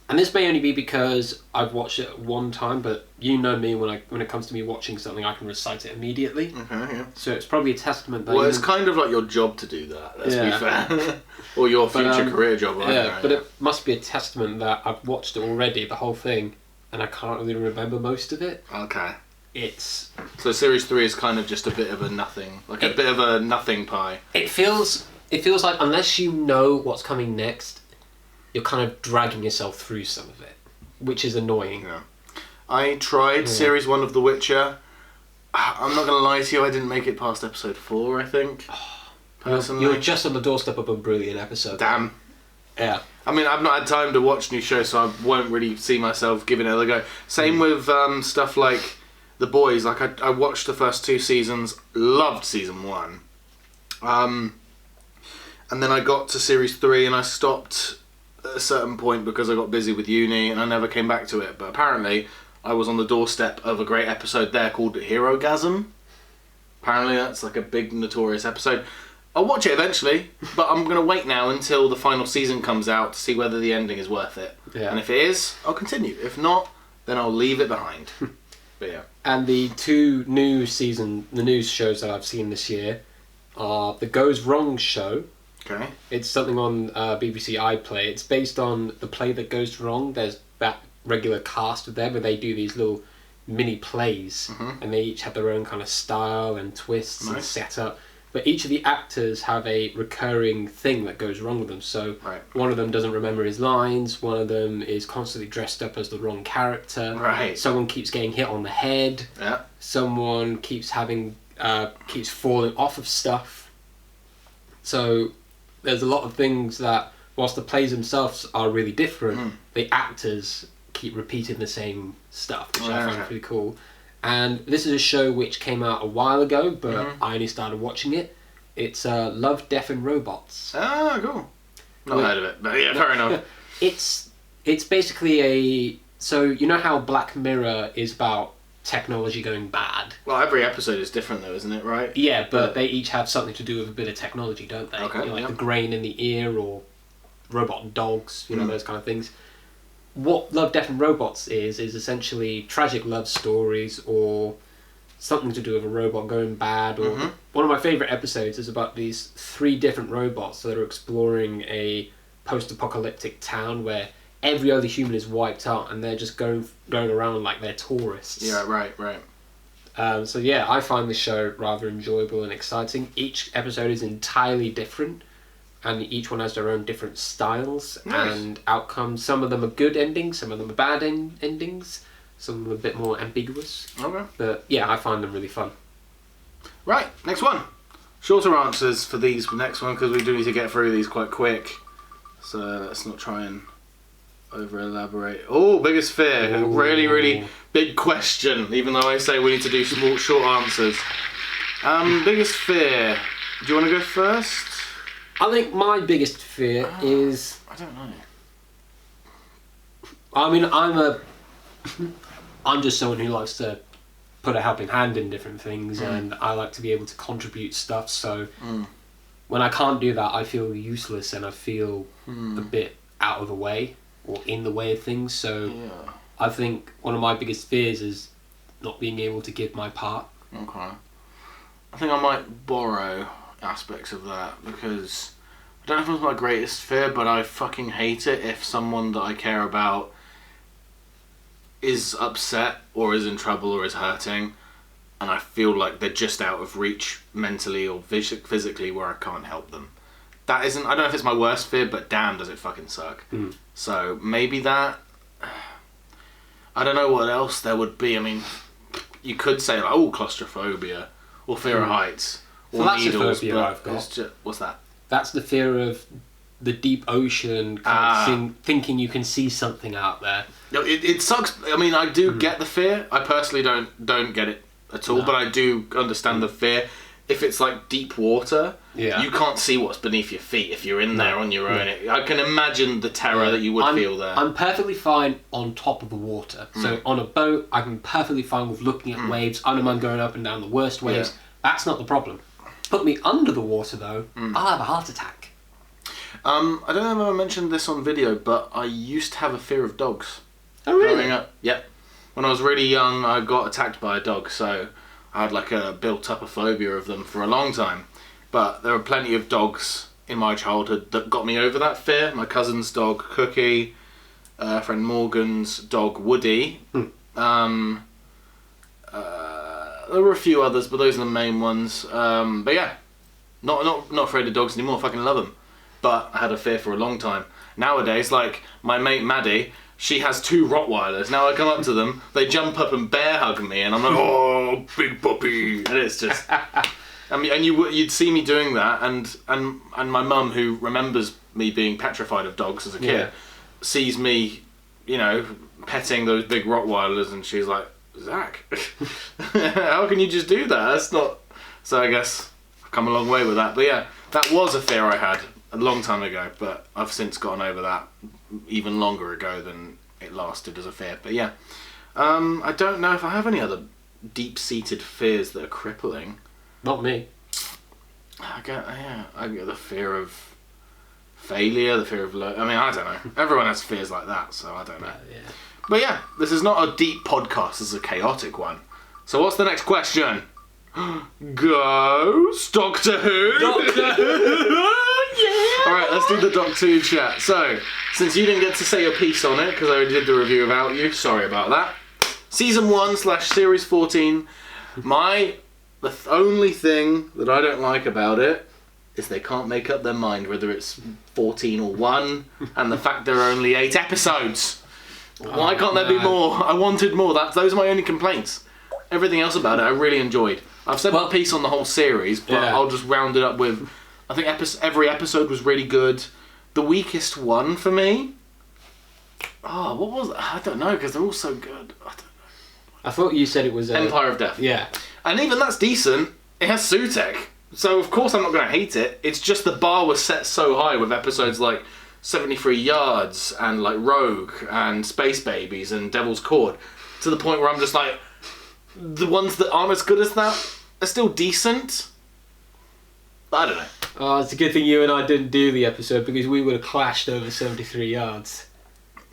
And this may only be because I've watched it one time, but you know me, when it comes to me watching something, I can recite it immediately. Okay, yeah. So it's probably a testament that... Well, it's kind of like your job to do that, let's be fair. Or your future career job, right? Yeah, but it must be a testament that I've watched it already, the whole thing, and I can't really remember most of it. Okay. It's... So series 3 is kind of just a bit of a nothing, a bit of a nothing pie. It feels like unless you know what's coming next, you're kind of dragging yourself through some of it, which is annoying. Yeah. I tried series 1 of The Witcher. I'm not going to lie to you, I didn't make it past episode 4, I think. Personally. You're just on the doorstep of a brilliant episode. Damn. Yeah. I mean, I've not had time to watch new shows, so I won't really see myself giving it a go. Same with stuff like The Boys. Like, I watched the first 2 seasons, loved season 1. And then I got to series 3 and I stopped at a certain point because I got busy with uni and I never came back to it. But apparently, I was on the doorstep of a great episode there called Herogasm. Apparently, that's like a big, notorious episode. I'll watch it eventually, but I'm going to wait now until the final season comes out to see whether the ending is worth it. Yeah. And if it is, I'll continue. If not, then I'll leave it behind. But yeah. And the 2 new shows that I've seen this year are The Goes Wrong Show. Okay. It's something on BBC iPlayer. It's based on the play that goes wrong. There's that regular cast of them where they do these little mini plays, and they each have their own kind of style and twists and setup. But each of the actors have a recurring thing that goes wrong with them. So one of them doesn't remember his lines. One of them is constantly dressed up as the wrong character. Right. Someone keeps getting hit on the head. Yeah. Someone keeps keeps falling off of stuff. So there's a lot of things that, whilst the plays themselves are really different, the actors keep repeating the same stuff, which I find pretty cool. And this is a show which came out a while ago, but I only started watching it. It's Love, Death and Robots. Ah, cool. Not heard of it, but yeah, fair enough. It's basically so you know how Black Mirror is about technology going bad? Well, every episode is different though, isn't it, right? Yeah, but they each have something to do with a bit of technology, don't they? Okay, You know, like the grain in the ear or robot dogs, those kind of things. What Love, Death and Robots is essentially tragic love stories or something to do with a robot going bad. Or one of my favourite episodes is about these 3 different robots that are exploring a post-apocalyptic town where every other human is wiped out and they're just going around like they're tourists. Yeah, right. So yeah, I find this show rather enjoyable and exciting. Each episode is entirely different, and each one has their own different styles and outcomes. Some of them are good endings, some of them are bad endings, some of them are a bit more ambiguous. Okay. But yeah, I find them really fun. Right, next one. Shorter answers for these next one because we do need to get through these quite quick. So let's not try and over elaborate. Oh, biggest fear. A really, really big question, even though I say we need to do small, short answers. Biggest fear. Do you want to go first? I think my biggest fear is... I don't know. I mean, I'm just someone who likes to put a helping hand in different things, and I like to be able to contribute stuff, so when I can't do that, I feel useless and I feel a bit out of the way or in the way of things, so I think one of my biggest fears is not being able to give my part. Okay. I think I might borrow aspects of that because I don't know if it's my greatest fear, but I fucking hate it if someone that I care about is upset or is in trouble or is hurting and I feel like they're just out of reach mentally or physically where I can't help them. That isn't, I don't know if it's my worst fear, but damn does it fucking suck. So maybe that, I don't know what else there would be. I mean, you could say like, oh, claustrophobia or fear of heights or needles. Thalassophobia I've got. What's that? That's the fear of the deep ocean, thinking you can see something out there. No, it sucks. I mean, I do get the fear. I personally don't get it at all, but I do understand the fear. If it's like deep water, you can't see what's beneath your feet if you're in there on your own. I can imagine the terror that you would feel there. I'm perfectly fine on top of the water. So on a boat, I'm perfectly fine with looking at waves. I don't mind going up and down the worst waves. Yeah. That's not the problem. Put me under the water though, I'll have a heart attack. I don't know if I mentioned this on video, but I used to have a fear of dogs. Oh really? Growing up, yeah. When I was really young, I got attacked by a dog, so I had like built up a phobia of them for a long time. But there were plenty of dogs in my childhood that got me over that fear. My cousin's dog Cookie, friend Morgan's dog Woody. There were a few others, but those are the main ones. But yeah, not afraid of dogs anymore. Fucking love them. But I had a fear for a long time. Nowadays, like my mate Maddie, she has 2 Rottweilers. Now I come up to them, they jump up and bear hug me, and I'm like, oh, big puppy, and it's just. I mean, and you'd see me doing that, and my mum, who remembers me being petrified of dogs as a kid, sees me, petting those big Rottweilers, and she's like, Zach, how can you just do that? That's not. So I guess I've come a long way with that. But yeah, that was a fear I had a long time ago, but I've since gotten over that even longer ago than it lasted as a fear. But yeah, I don't know if I have any other deep-seated fears that are crippling. Not me. I get the fear of failure, the fear of I mean, I don't know. Everyone has fears like that, so I don't know. Yeah. But yeah, this is not a deep podcast, this is a chaotic one. So what's the next question? Ghost Doctor Who? Doctor Who! Yeah! Alright, let's do the Doctor Who chat. So, since you didn't get to say your piece on it, because I already did the review without you, sorry about that. Season 1/Series 14, the only thing that I don't like about it is they can't make up their mind whether it's 14 or 1, and the fact there are only 8 episodes. Why can't there be more? I wanted more. Those are my only complaints. Everything else about it I really enjoyed. I've said my piece on the whole series, but I'll just round it up with, I think every episode was really good. The weakest one for me, what was it? I don't know, because they're all so good. I don't know. I thought you said it was Empire of Death. Yeah. And even that's decent. It has Sutek, so of course I'm not going to hate it. It's just the bar was set so high with episodes like 73 Yards and like Rogue and Space Babies and Devil's Cord, to the point where I'm just like, the ones that aren't as good as that are still decent. But I don't know. Oh, it's a good thing you and I didn't do the episode, because we would have clashed over 73 Yards.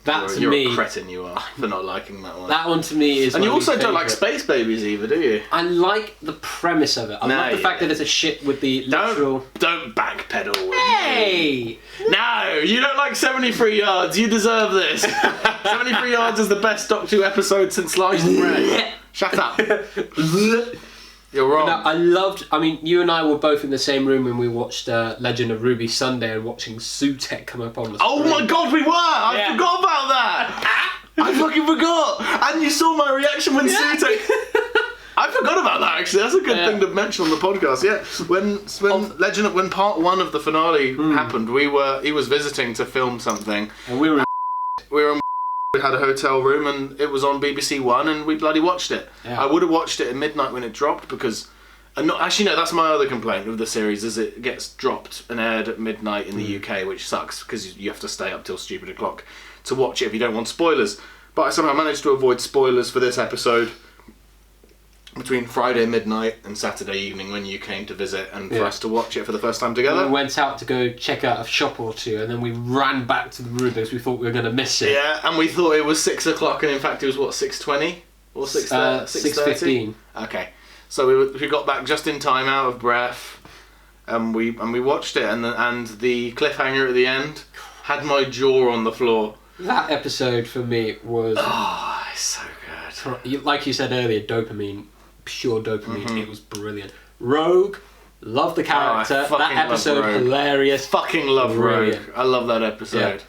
That to you're me, a cretin you are for not liking that one. That one to me is. And you also don't favourite. like Space Babies either, do you? I like the premise of it. I love the fact that it's a shit with the literal. Don't backpedal. Hey! No, you don't like 73 Yards. You deserve this. 73 Yards is the best Doctor Who episode since Sliced Bread. Shut up. You're wrong. No, I mean, you and I were both in the same room when we watched Legend of Ruby Sunday, and watching Sutek come up on the screen. Oh my god, we were! I forgot about that! I fucking forgot! And you saw my reaction when Sutek... I forgot about that, actually. That's a good thing to mention on the podcast, yeah. When part 1 of the finale happened, he was visiting to film something. And we were we had a hotel room, and it was on BBC One, and we bloody watched it. Yeah. I would have watched it at midnight when it dropped, because... Actually, no, that's my other complaint with the series, is it gets dropped and aired at midnight in the UK, which sucks, because you have to stay up till stupid o'clock to watch it if you don't want spoilers. But I somehow managed to avoid spoilers for this episode between Friday midnight and Saturday evening when you came to visit, and for us to watch it for the first time together. We went out to go check out a shop or two, and then we ran back to the room because we thought we were going to miss it. Yeah, and we thought it was 6 o'clock, and in fact it was, 6:20? Or 6:30? Okay. So we got back just in time, out of breath, and we watched it, and the cliffhanger at the end had my jaw on the floor. That episode for me was... Oh, it's so good. Like you said earlier, dopamine. Pure dopamine. It was brilliant. Rogue, love the character. That episode, hilarious. Fucking love Rogue. I love that episode. Yeah.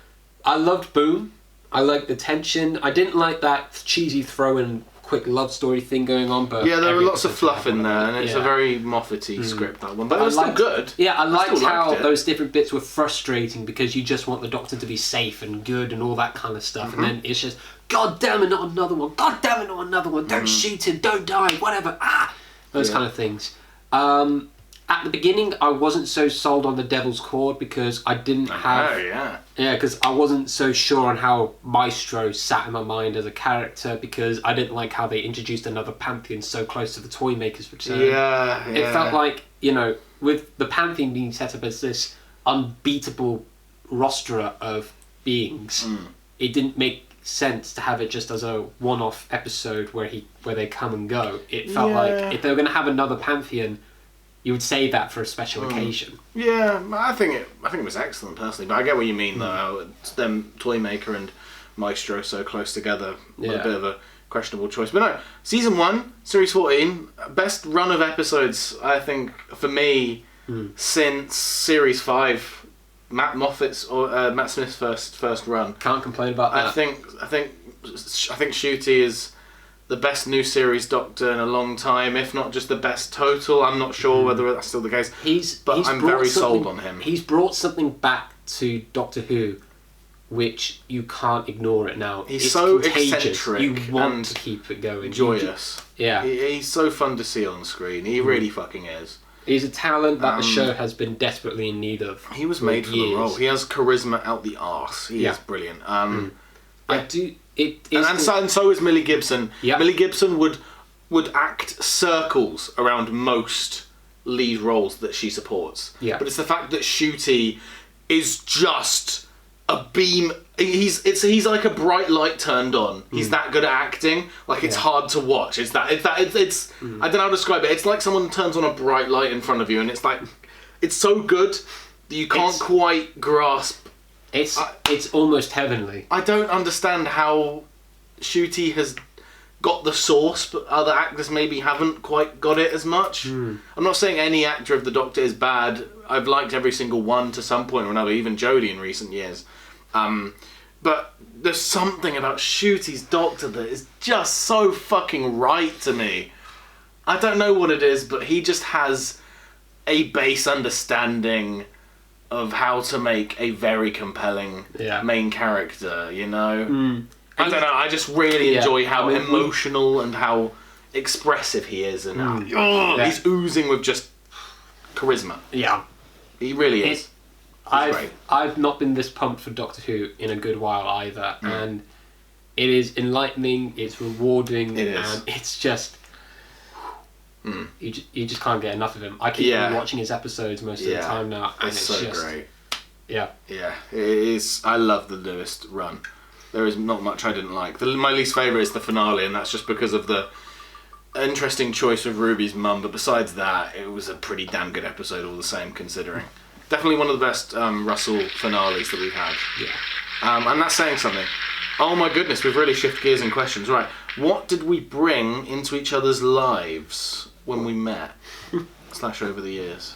I loved Boom. I liked the tension. I didn't like that cheesy throw-in quick love story thing going on, but Yeah, there are every lots of episode's fluff in there, and it's a very Moffat-y script, that one. But it was still good. Yeah, I liked still how liked it. those different bits were frustrating because you just want the Doctor to be safe and good and all that kind of stuff, and then it's just, God damn it, not another one! God damn it, not another one! Don't shoot him! Don't die! Whatever! Those kind of things. At the beginning, I wasn't so sold on the Devil's Cord because I didn't have... Oh, yeah. Yeah, because I wasn't so sure on how Maestro sat in my mind as a character because I didn't like how they introduced another Pantheon so close to the Toymaker's return. Yeah. It felt like, with the Pantheon being set up as this unbeatable roster of beings, it didn't make sense to have it just as a one-off episode where they come and go. It felt like if they were going to have another Pantheon, you would save that for a special occasion. Yeah, I think it was excellent personally, but I get what you mean though. It's them Toymaker and Maestro so close together. A bit of a questionable choice, but no. Season 1, Series 14, best run of episodes I think for me since Series 5, Matt Smith's first run. Can't complain about that. I think Ncuti is the best new series Doctor in a long time, if not just the best total. I'm not sure whether that's still the case. I'm very sold on him. He's brought something back to Doctor Who, which you can't ignore it now. He's it's so contagious. eccentric You want and to keep it going. joyous. He's so fun to see on screen. He really fucking is. He's a talent that the show has been desperately in need of. He was made for the role. He has charisma out the arse. He is brilliant. I do. And so is Millie Gibson. Yeah. Millie Gibson would act circles around most lead roles that she supports. Yeah. But it's the fact that Ncuti is just a beam. He's like a bright light turned on. He's that good at acting. Like it's hard to watch. It's I don't know how to describe it. It's like someone turns on a bright light in front of you, and it's like it's so good that you can't quite grasp. It's almost heavenly. I don't understand how Ncuti has got the sauce, but other actors maybe haven't quite got it as much. I'm not saying any actor of the Doctor is bad. I've liked every single one to some point or another, even Jodie in recent years. But there's something about Ncuti's Doctor that is just so fucking right to me. I don't know what it is, but he just has a base understanding of how to make a very compelling main character, I don't know, I just really enjoy how emotional and how expressive he is, and he's oozing with just charisma. Yeah. He really is. I've not been this pumped for Doctor Who in a good while either, and it is enlightening, it's rewarding, and it's just... You just can't get enough of him. I keep watching his episodes most of the time now, and it's so just great. Yeah, it is. I love the newest run. There is not much I didn't like. My least favourite is the finale, and that's just because of the interesting choice of Ruby's mum. But besides that, it was a pretty damn good episode all the same, considering. Definitely one of the best Russell finales that we've had. Yeah. And that's saying something. Oh my goodness, we've really shifted gears in questions. Right, what did we bring into each other's lives when we met? / over the years.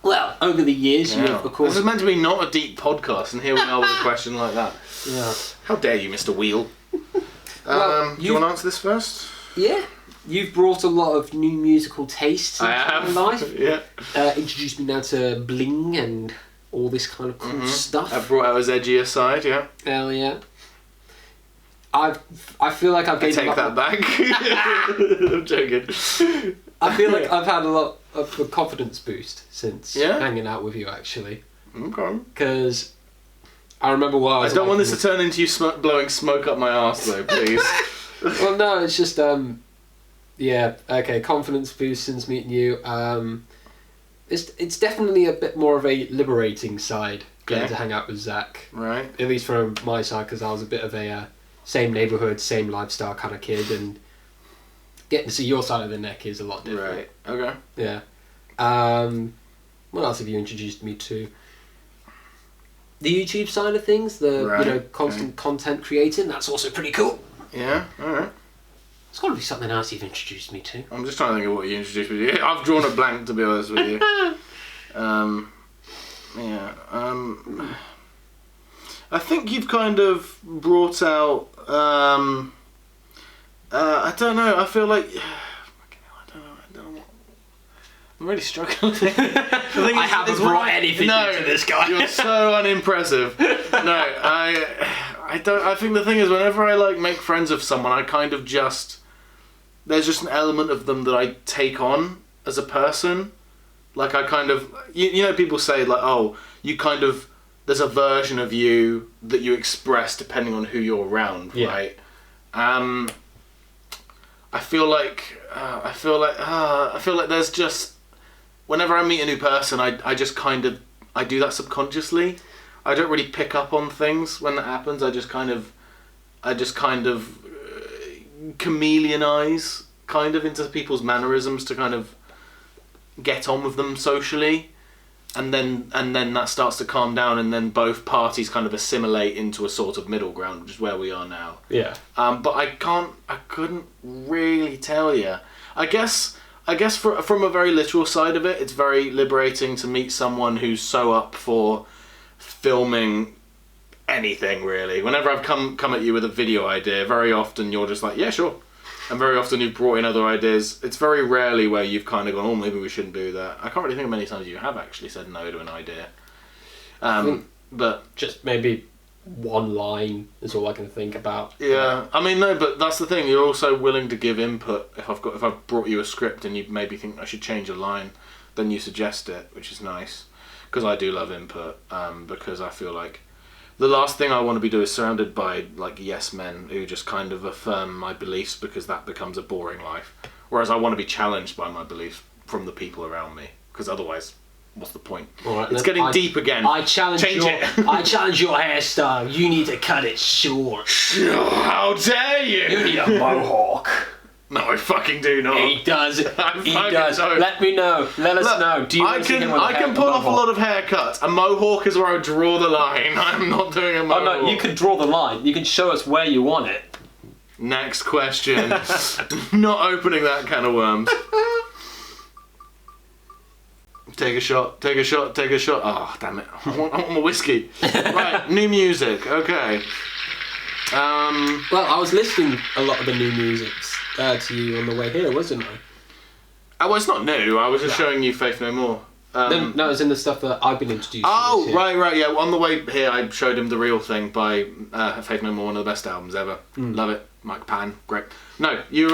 Well, over the years, you have, of course... This is meant to be not a deep podcast, and here we are with a question like that. Yeah. How dare you, Mr. Wheel? Well, do you want to answer this first? Yeah. You've brought a lot of new musical tastes into my life. Yeah. Introduced me now to bling and all this kind of cool stuff. I've brought out his edgier side, yeah. Hell yeah. I feel like I've gained... I take that back. I'm joking. I feel like I've had a lot of a confidence boost since hanging out with you, actually. Okay. Because I remember while I was... I don't want this to turn into you blowing smoke up my arse, though, please. Well, no, it's just... confidence boost since meeting you. It's definitely a bit more of a liberating side getting to hang out with Zach. Right. At least from my side, because I was a bit of a same neighbourhood, same lifestyle kind of kid, and getting to see your side of the neck is a lot different. Right. Okay. Yeah. What else have you introduced me to? The YouTube side of things, the constant content creating. That's also pretty cool. Yeah. All right. It's got to be something else you've introduced me to. I'm just trying to think of what you introduced me to. I've drawn a blank, to be honest with you. I think you've kind of brought out I don't know. I feel like I don't know. I'm really struggling. I haven't brought anything into this guy. You're so unimpressive. No, I don't. I think the thing is, whenever I like make friends with someone, I kind of just there's just an element of them that I take on as a person. Like I kind of, you know, people say like, oh, you kind of there's a version of you that you express depending on who you're around, right? I feel like there's just whenever I meet a new person, I just kind of I do that subconsciously. I don't really pick up on things when that happens. I just kind of chameleonize kind of into people's mannerisms to kind of get on with them socially, and then that starts to calm down, and then both parties kind of assimilate into a sort of middle ground, which is where we are now. Yeah. But I couldn't really tell you. I guess from a very literal side of it, it's very liberating to meet someone who's so up for filming anything, really. Whenever I've come at you with a video idea, very often you're just like, yeah, sure. And very often you've brought in other ideas. It's very rarely where you've kind of gone, oh, maybe we shouldn't do that. I can't really think of many times you have actually said no to an idea. But just maybe one line is all I can think about. Yeah, I mean, no, but that's the thing. You're also willing to give input. If I've brought you a script and you maybe think I should change a line, then you suggest it, which is nice. Because I do love input. Because I feel like the last thing I want to be doing is surrounded by like yes men who just kind of affirm my beliefs, because that becomes a boring life. Whereas I want to be challenged by my beliefs from the people around me, because otherwise, what's the point? Right, it's getting deep again. I challenge your hairstyle. You need to cut it short. How dare you? You need a mohawk. No, I fucking do not. He does. He does. Don't. Let me know. Let us know. Do you I can pull off a lot of haircuts. A mohawk is where I draw the line. I'm not doing a mohawk. Oh no, you can draw the line. You can show us where you want it. Next question. Not opening that can of worms. Take a shot. Oh, damn it. I want my whiskey. Right, new music. Okay. Well, I was listening a lot of the new music to you on the way here, wasn't I? Well, it's not new. I was just showing you Faith No More. No, it's in the stuff that I've been introduced to. Oh, right, yeah. On the way here, I showed him The Real Thing by Faith No More, one of the best albums ever. Love it. Mike Pan, great. No, your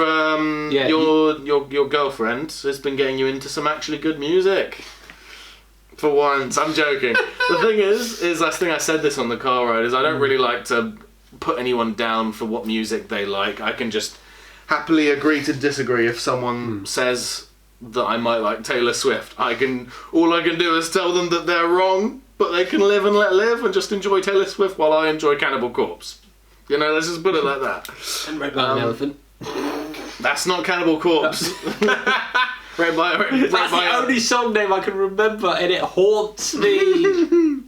girlfriend has been getting you into some actually good music. For once, I'm joking. The thing is I think I said this on the car ride, is I don't really like to put anyone down for what music they like. I can just happily agree to disagree if someone says that I might like Taylor Swift. All I can do is tell them that they're wrong, but they can live and let live and just enjoy Taylor Swift while I enjoy Cannibal Corpse. You know, let's just put it like that. And Red Lion Elephant. That's not Cannibal Corpse. That's the only song name I can remember, and it haunts me.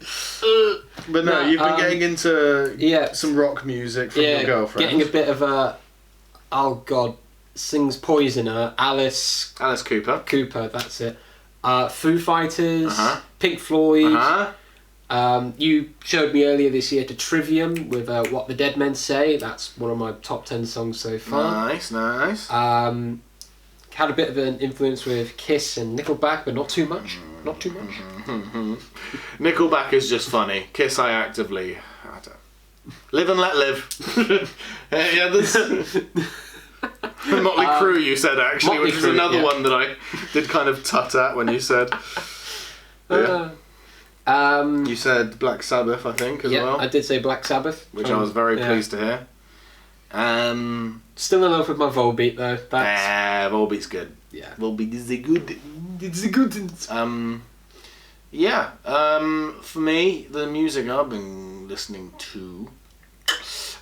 But no, you've been getting into some rock music from your girlfriend. Getting a bit of a, oh god, sings Poisoner, Alice Cooper. That's it. Foo Fighters, Pink Floyd. You showed me earlier this year to Trivium with What the Dead Men Say. That's one of my top 10 songs so far. Nice. Had a bit of an influence with Kiss and Nickelback, but not too much. Nickelback is just funny. Kiss, I don't. Live and let live. Yeah, there's Motley Crue, you said, actually, which is another one that I did kind of tut at when you said. You said Black Sabbath, I think, as well. I did say Black Sabbath. Which I was very pleased to hear. Still in love with my Volbeat, though. Volbeat's good. Yeah. Volbeat is good. It's a good. For me, the music I've been listening to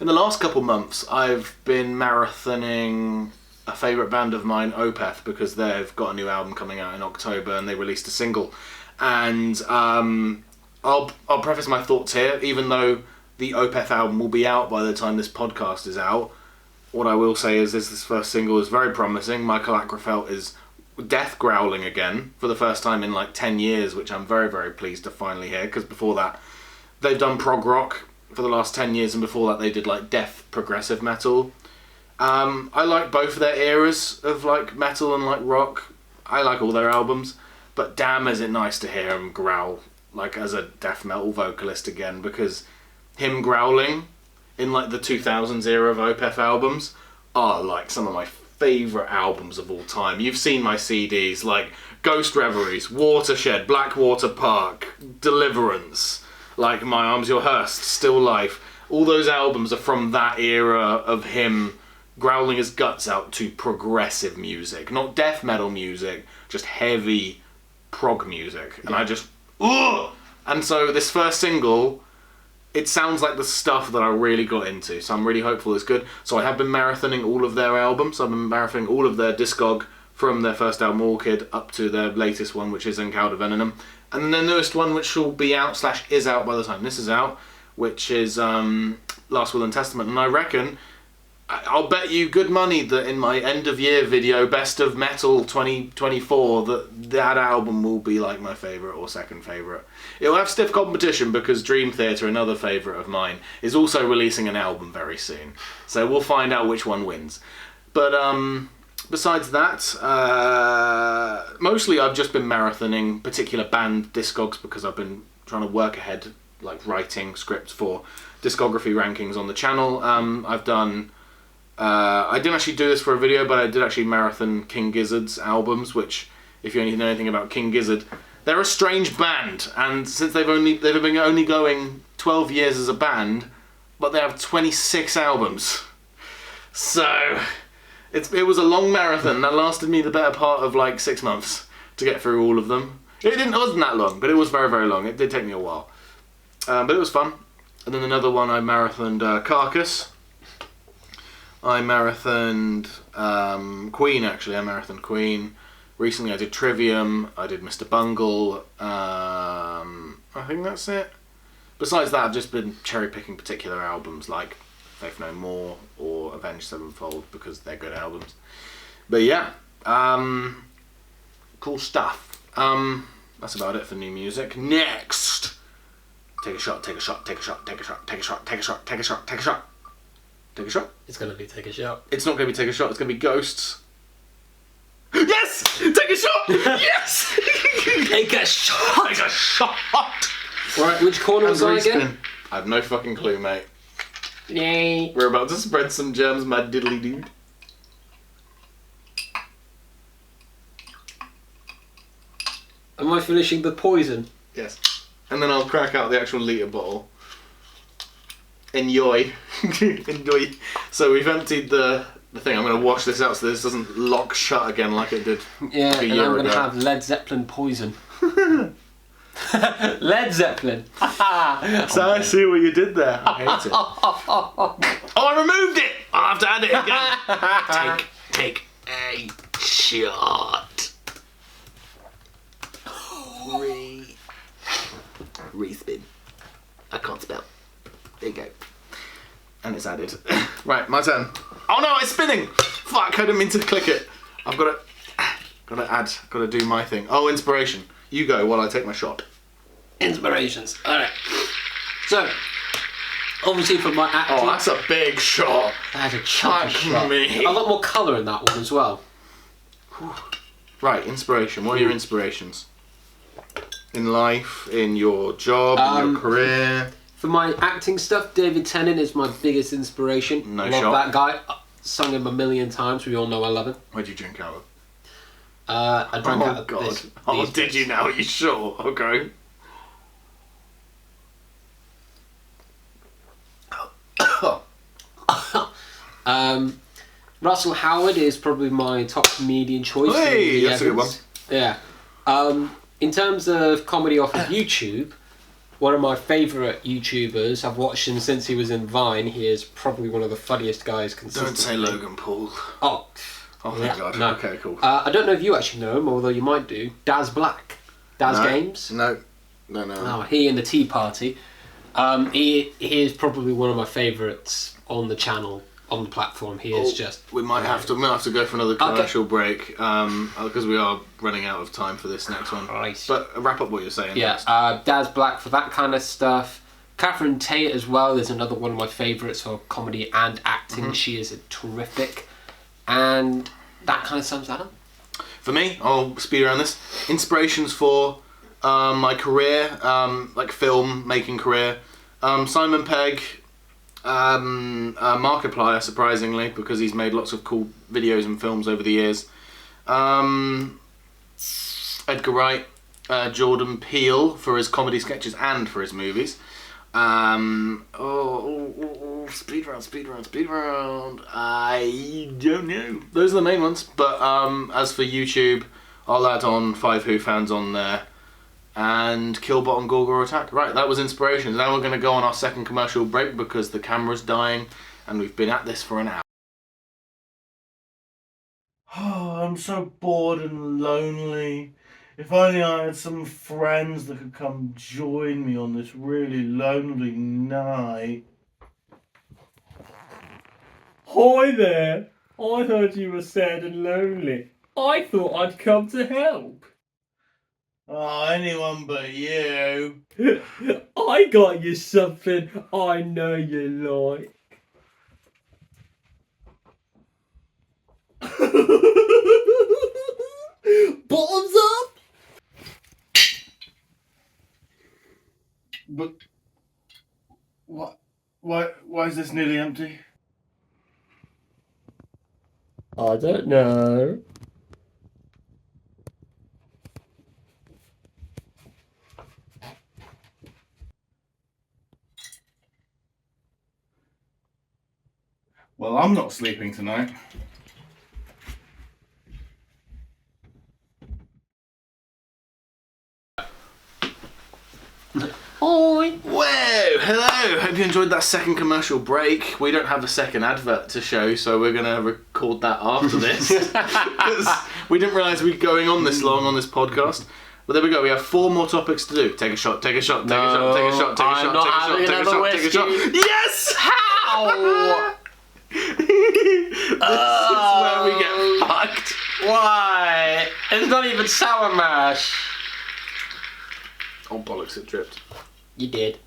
in the last couple months, I've been marathoning a favourite band of mine, Opeth, because they've got a new album coming out in October and they released a single. And I'll preface my thoughts here, even though the Opeth album will be out by the time this podcast is out. What I will say is this first single is very promising. Michael Ackerfeld is death growling again for the first time in like 10 years, which I'm very, very pleased to finally hear, because before that they've done prog rock for the last 10 years, and before that they did like death progressive metal. I like both of their eras of like metal and like rock. I like all their albums, but damn is it nice to hear him growl like as a death metal vocalist again, because him growling in like the 2000s era of Opeth albums are like some of my favourite albums of all time. You've seen my CDs like Ghost Reveries, Watershed, Blackwater Park, Deliverance, like My Arms Your Hearse, Still Life. All those albums are from that era of him growling his guts out to progressive music, not death metal music, just heavy prog music. And I just, ugh! And so this first single, it sounds like the stuff that I really got into, so I'm really hopeful it's good. So I have been marathoning all of their albums. I've been marathoning all of their discog from their first album, Orchid, up to their latest one, which is Encountер Venom. And then their newest one, which will be out / is out by the time this is out, which is Last Will and Testament. And I reckon, I'll bet you good money that in my end of year video, Best of Metal 2024, that album will be like my favourite or second favourite. It'll have stiff competition because Dream Theater, another favourite of mine, is also releasing an album very soon. So we'll find out which one wins. But besides that, mostly I've just been marathoning particular band discogs because I've been trying to work ahead, like writing scripts for discography rankings on the channel. I've done... I didn't actually do this for a video, but I did actually marathon King Gizzard's albums, which, if you know anything about King Gizzard, they're a strange band, and since they've been only going 12 years as a band, but they have 26 albums. So it was a long marathon that lasted me the better part of like 6 months to get through all of them. It wasn't that long, but it was very, very long. It did take me a while, but it was fun. And then another one I marathoned Carcass. I marathoned Queen, actually. I marathoned Queen. Recently I did Trivium, I did Mr. Bungle. I think that's it. Besides that, I've just been cherry-picking particular albums like Faith No More or Avenged Sevenfold because they're good albums. But yeah, cool stuff. That's about it for new music. Next! Take a shot, take a shot, take a shot, take a shot, take a shot, take a shot, take a shot, take a shot. Take a shot? It's going to be Take a Shot. It's not going to be Take a Shot, it's going to be Ghosts. Yes! Take a shot! Yes! Take a shot! Take a shot! Right, which corner was I again? I have no fucking clue, mate. Yay. We're about to spread some germs, my diddly dude. Am I finishing the poison? Yes. And then I'll crack out the actual litre bottle. Enjoy. Enjoy. So we've emptied the thing. I'm going to wash this out so this doesn't lock shut again like it did yeah, a year and I'm going to ago. have Led Zeppelin poison. Led Zeppelin. So I see what you did there. I hate it. Oh, I removed it! I'll have to add it again. Take a shot. Respin. I can't spell. There you go. And it's added. Right, my turn. Oh no, it's spinning! Fuck, I didn't mean to click it. I've got to do my thing. Oh, inspiration. You go while I take my shot. Inspirations. Alright. So, obviously for my acting... Oh, that's a big shot. That's a chunky Fuck shot. me. A lot more colour in that one as well. Right, inspiration. What are your inspirations? In life, in your job, in your career? For my acting stuff, David Tennant is my biggest inspiration. No love shot. that guy. Sung him a million times. We all know I love him. Where'd you drink out of? I drank out of God. this. Oh, these did you now? Are you sure? Okay. Russell Howard is probably my top comedian choice. Hey, from that's a good one. Yeah. In terms of comedy off of YouTube, one of my favourite YouTubers, I've watched him since he was in Vine. He is probably one of the funniest guys consistently. Don't say Logan Paul. Oh, thank yeah, God. no. Okay, cool. I don't know if you actually know him, although you might do. Daz Black. Daz No. Games. No. Oh, he and the Tea Party. He is probably one of my favourites on the channel, on the platform. He is just... We might have to go for another commercial break because we are running out of time for this next one. Right. But wrap up what you're saying. Yeah, next. Daz Black for that kind of stuff. Catherine Tate as well is another one of my favourites for comedy and acting. She is terrific. And that kind of sums that up. For me, I'll speed around this. Inspirations for my career, like film making career. Simon Pegg, Markiplier, surprisingly, because he's made lots of cool videos and films over the years. Edgar Wright, Jordan Peele for his comedy sketches and for his movies. Speed round. I don't know. Those are the main ones. But as for YouTube, I'll add on 5 Who fans on there. And Killbot and Gorgor Attack. Right, that was inspiration. Now we're going to go on our second commercial break because the camera's dying and we've been at this for an hour. Oh, I'm so bored and lonely. If only I had some friends that could come join me on this really lonely night. Hi there. I heard you were sad and lonely. I thought I'd come to help. Oh, anyone but you. I got you something I know you like. Bottoms up? But why is this nearly empty? I don't know. Well, I'm not sleeping tonight. Hi. Whoa, hello. Hope you enjoyed that second commercial break. We don't have a second advert to show, so we're going to record that after this. Because we didn't realise we'd be going on this long on this podcast. But there we go, we have 4 more topiks to do. Take a shot, take a shot, take a shot, take a shot, take a shot, take a shot, take a shot, take a shot. Yes! How? This is where we get fucked. Why? It's not even sour mash. Oh bollocks, it dripped. You did.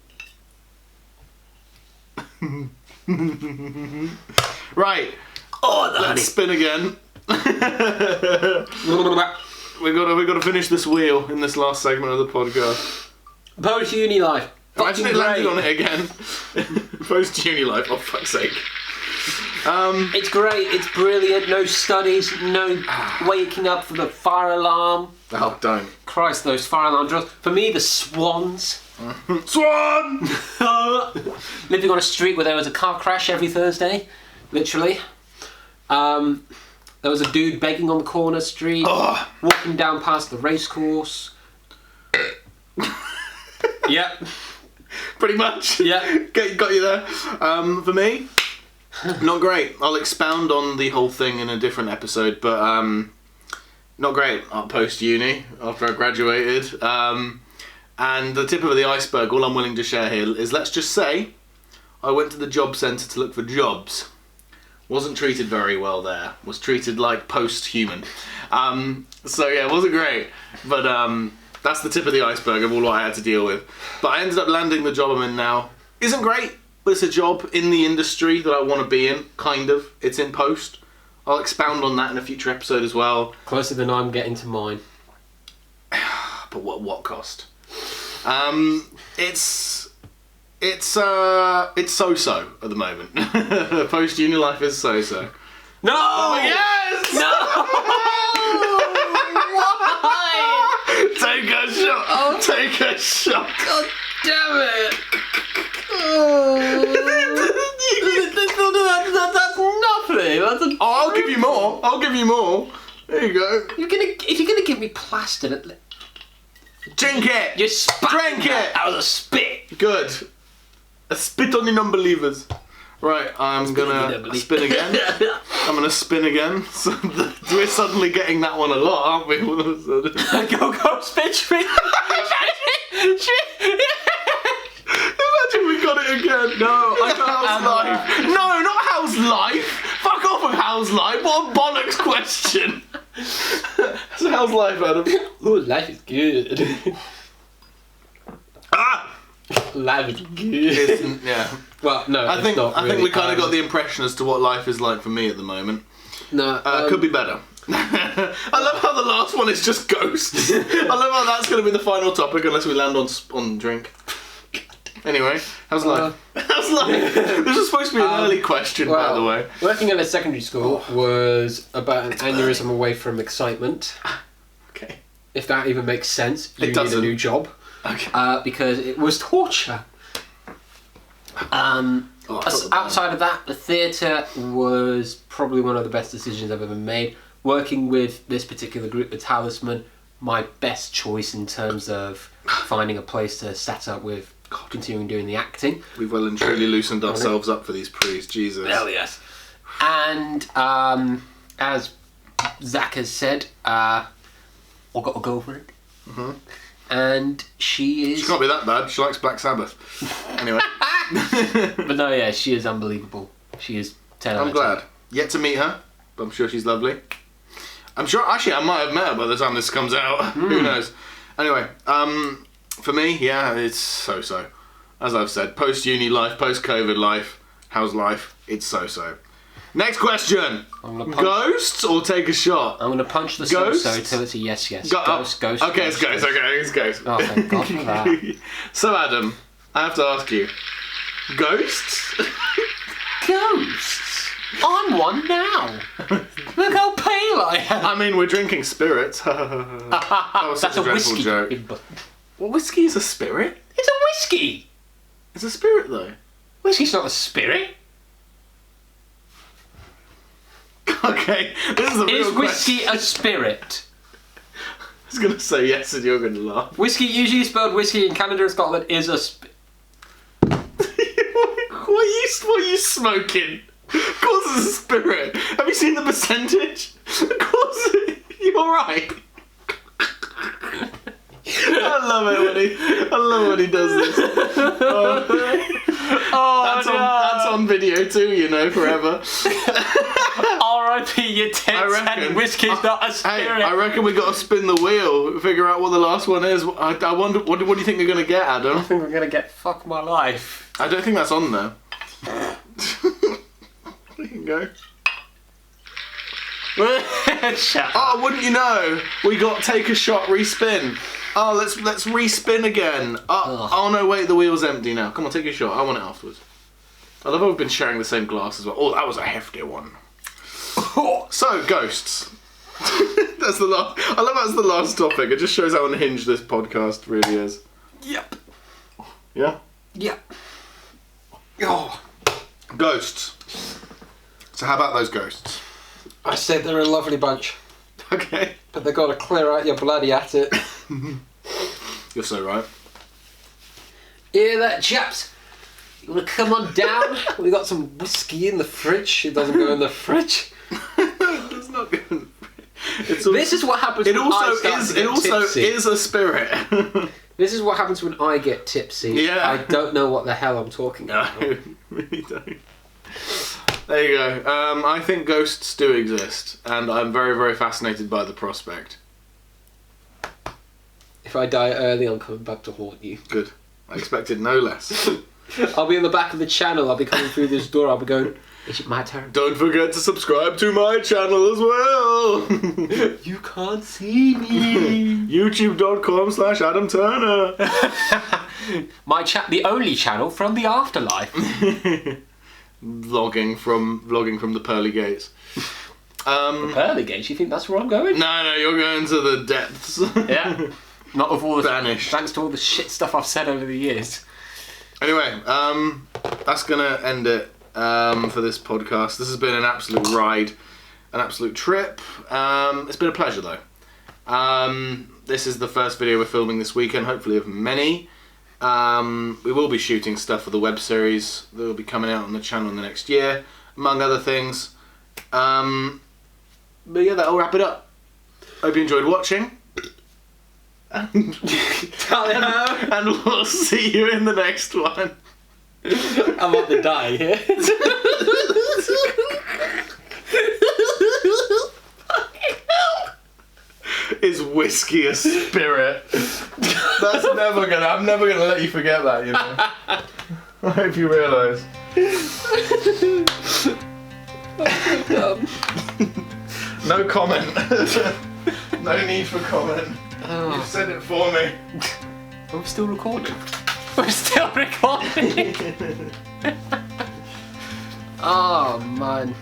Right. Oh, the Let's spin again. we got to finish this wheel in this last segment of the podcast. Post uni life. Imagine it landed on it again. Post uni life. Oh fuck's sake. It's great. It's brilliant. No studies. No waking up for the fire alarm. Oh, don't. Christ, those fire alarm drills. For me, the swans. Swan! Living on a street where there was a car crash every Thursday, literally. There was a dude begging on the corner street, walking down past the race course. Yep. Pretty much. Yeah. Got you there. For me, not great. I'll expound on the whole thing in a different episode, but not great post-uni after I graduated. And the tip of the iceberg, all I'm willing to share here is, let's just say I went to the job centre to look for jobs. Wasn't treated very well there. Was treated like post-human. So yeah, it wasn't great. But that's the tip of the iceberg of all I had to deal with. But I ended up landing the job I'm in now. Isn't great, but it's a job in the industry that I want to be in, kind of. It's in post. I'll expound on that in a future episode as well. Closer than I'm getting to mine. But what cost? It's so-so at the moment. Post-uni life is so-so. No! Oh, yes! No! Why? Take a shot! Oh. Take a shot! God damn it! That's nothing. That's a... Oh, I'll give you more. I'll give you more. There you go. If you're gonna give me plaster, Drink it. you spat Drink that it. out of the spit. Good. A spit on the non-believers. Right, I'm gonna spin again. I'm gonna spin again. So we're suddenly getting that one a lot, aren't we? All of a sudden. Go, spit, spit. Imagine we got it again. No, I can't How's have life? that. No, not how's life. Fuck off with how's life. What a bollocks question. So how's life, Adam? Ooh, life is good. Ah! Life is good. Yeah. Well, no, I think really. we kind of got the impression as to what life is like for me at the moment. No, Could be better. I love how the last one is just ghosts. I love how that's going to be the final topic unless we land on drink. Anyway, how's life? How's life? This was supposed to be an early question, by the way. Working at a secondary school was about an aneurysm away from excitement. Okay. If that even makes sense, you need doesn't. a new job. Okay. Because it was torture. Outside of that, the theatre was probably one of the best decisions I've ever made. Working with this particular group, the Talisman, my best choice in terms of finding a place to set up with continuing doing the acting. We've well and truly loosened ourselves up for these pre's, Jesus. Hell yes. And as Zach has said, I've got a girlfriend. Mm-hmm. And she is... She can't be that bad. She likes Black Sabbath. Anyway. But no, yeah, she is unbelievable. She is 10 out of 10. I'm glad. Yet to meet her, but I'm sure she's lovely. I'm sure, actually, I might have met her by the time this comes out. Who knows? Anyway, for me, yeah, it's so-so. As I've said, post-uni life, post-COVID life, how's life? It's so-so. Next question. Ghosts or take a shot? I'm going to punch the so-so till it's a yes. Ghost. Okay, it's ghost. Okay, it's ghost. Oh, thank God for that. So, Adam, I have to ask you. Ghosts? Ghosts? I'm one now. Look how pale I am. I mean, we're drinking spirits. That was such That's a dreadful whiskey. joke. Well, whiskey is a spirit? It's a whiskey. It's a spirit, though. Whiskey's not a spirit. Okay, this is a real Is question. whiskey a spirit? I was going to say yes and you're going to laugh. Whiskey, usually spelled whiskey in Canada and Scotland, is a What are you smoking? Of course it's a spirit. Have you seen the percentage? Of course you're right. I love when he does this. That's on video too, you know, forever. R.I.P. your tits and whiskey's not a spirit. Hey, I reckon we got to spin the wheel, figure out what the last one is. I wonder, what do you think they're going to get, Adam? I think we're going to get fuck my life. I don't think that's on there. There you go. Shut up. Oh, wouldn't you know? We got take a shot, respin. Oh, let's respin again. Oh no, wait, the wheel's empty now. Come on, take a shot. I want it afterwards. I love how we've been sharing the same glass as well. Oh, that was a hefty one. So, ghosts. That's the last. I love that's the last topic. It just shows how unhinged this podcast really is. Yep. Yeah? Yep. Oh. Ghosts. So how about those ghosts? I said they're a lovely bunch. Okay. But they've got to clear out your bloody attic. You're so right. Hear that, chaps? You want to come on down? We got some whiskey in the fridge. It doesn't go in the fridge. It's not good. This is what happens when I start to get tipsy. Is a spirit. This is what happens when I get tipsy. Yeah. I don't know what the hell I'm talking about. No, really don't. There you go. I think ghosts do exist, and I'm very, very fascinated by the prospect. If I die early, I'm coming back to haunt you. Good. I expected no less. I'll be in the back of the channel. I'll be coming through this door. I'll be going, is it my turn? Don't forget to subscribe to my channel as well. You can't see me. YouTube.com/Adam Turner. The only channel from the afterlife. Vlogging from the pearly gates. Pearly gates? You think that's where I'm going? No, you're going to the depths. Yeah. Not with all the Vanished. Thanks to all the shit stuff I've said over the years. Anyway, that's gonna end it for this podcast. This has been an absolute ride, an absolute trip. It's been a pleasure though. This is the first video we're filming this weekend, hopefully of many. We will be shooting stuff for the web series that will be coming out on the channel in the next year, among other things. But yeah, that'll wrap it up. Hope you enjoyed watching. And we'll see you in the next one. I'm about to die here. Is whiskey a spirit. That's never gonna. I'm never gonna let you forget that. You know. I hope you realise. No comment. No need for comment. You've said it for me. We're still recording. We're still recording. Oh man.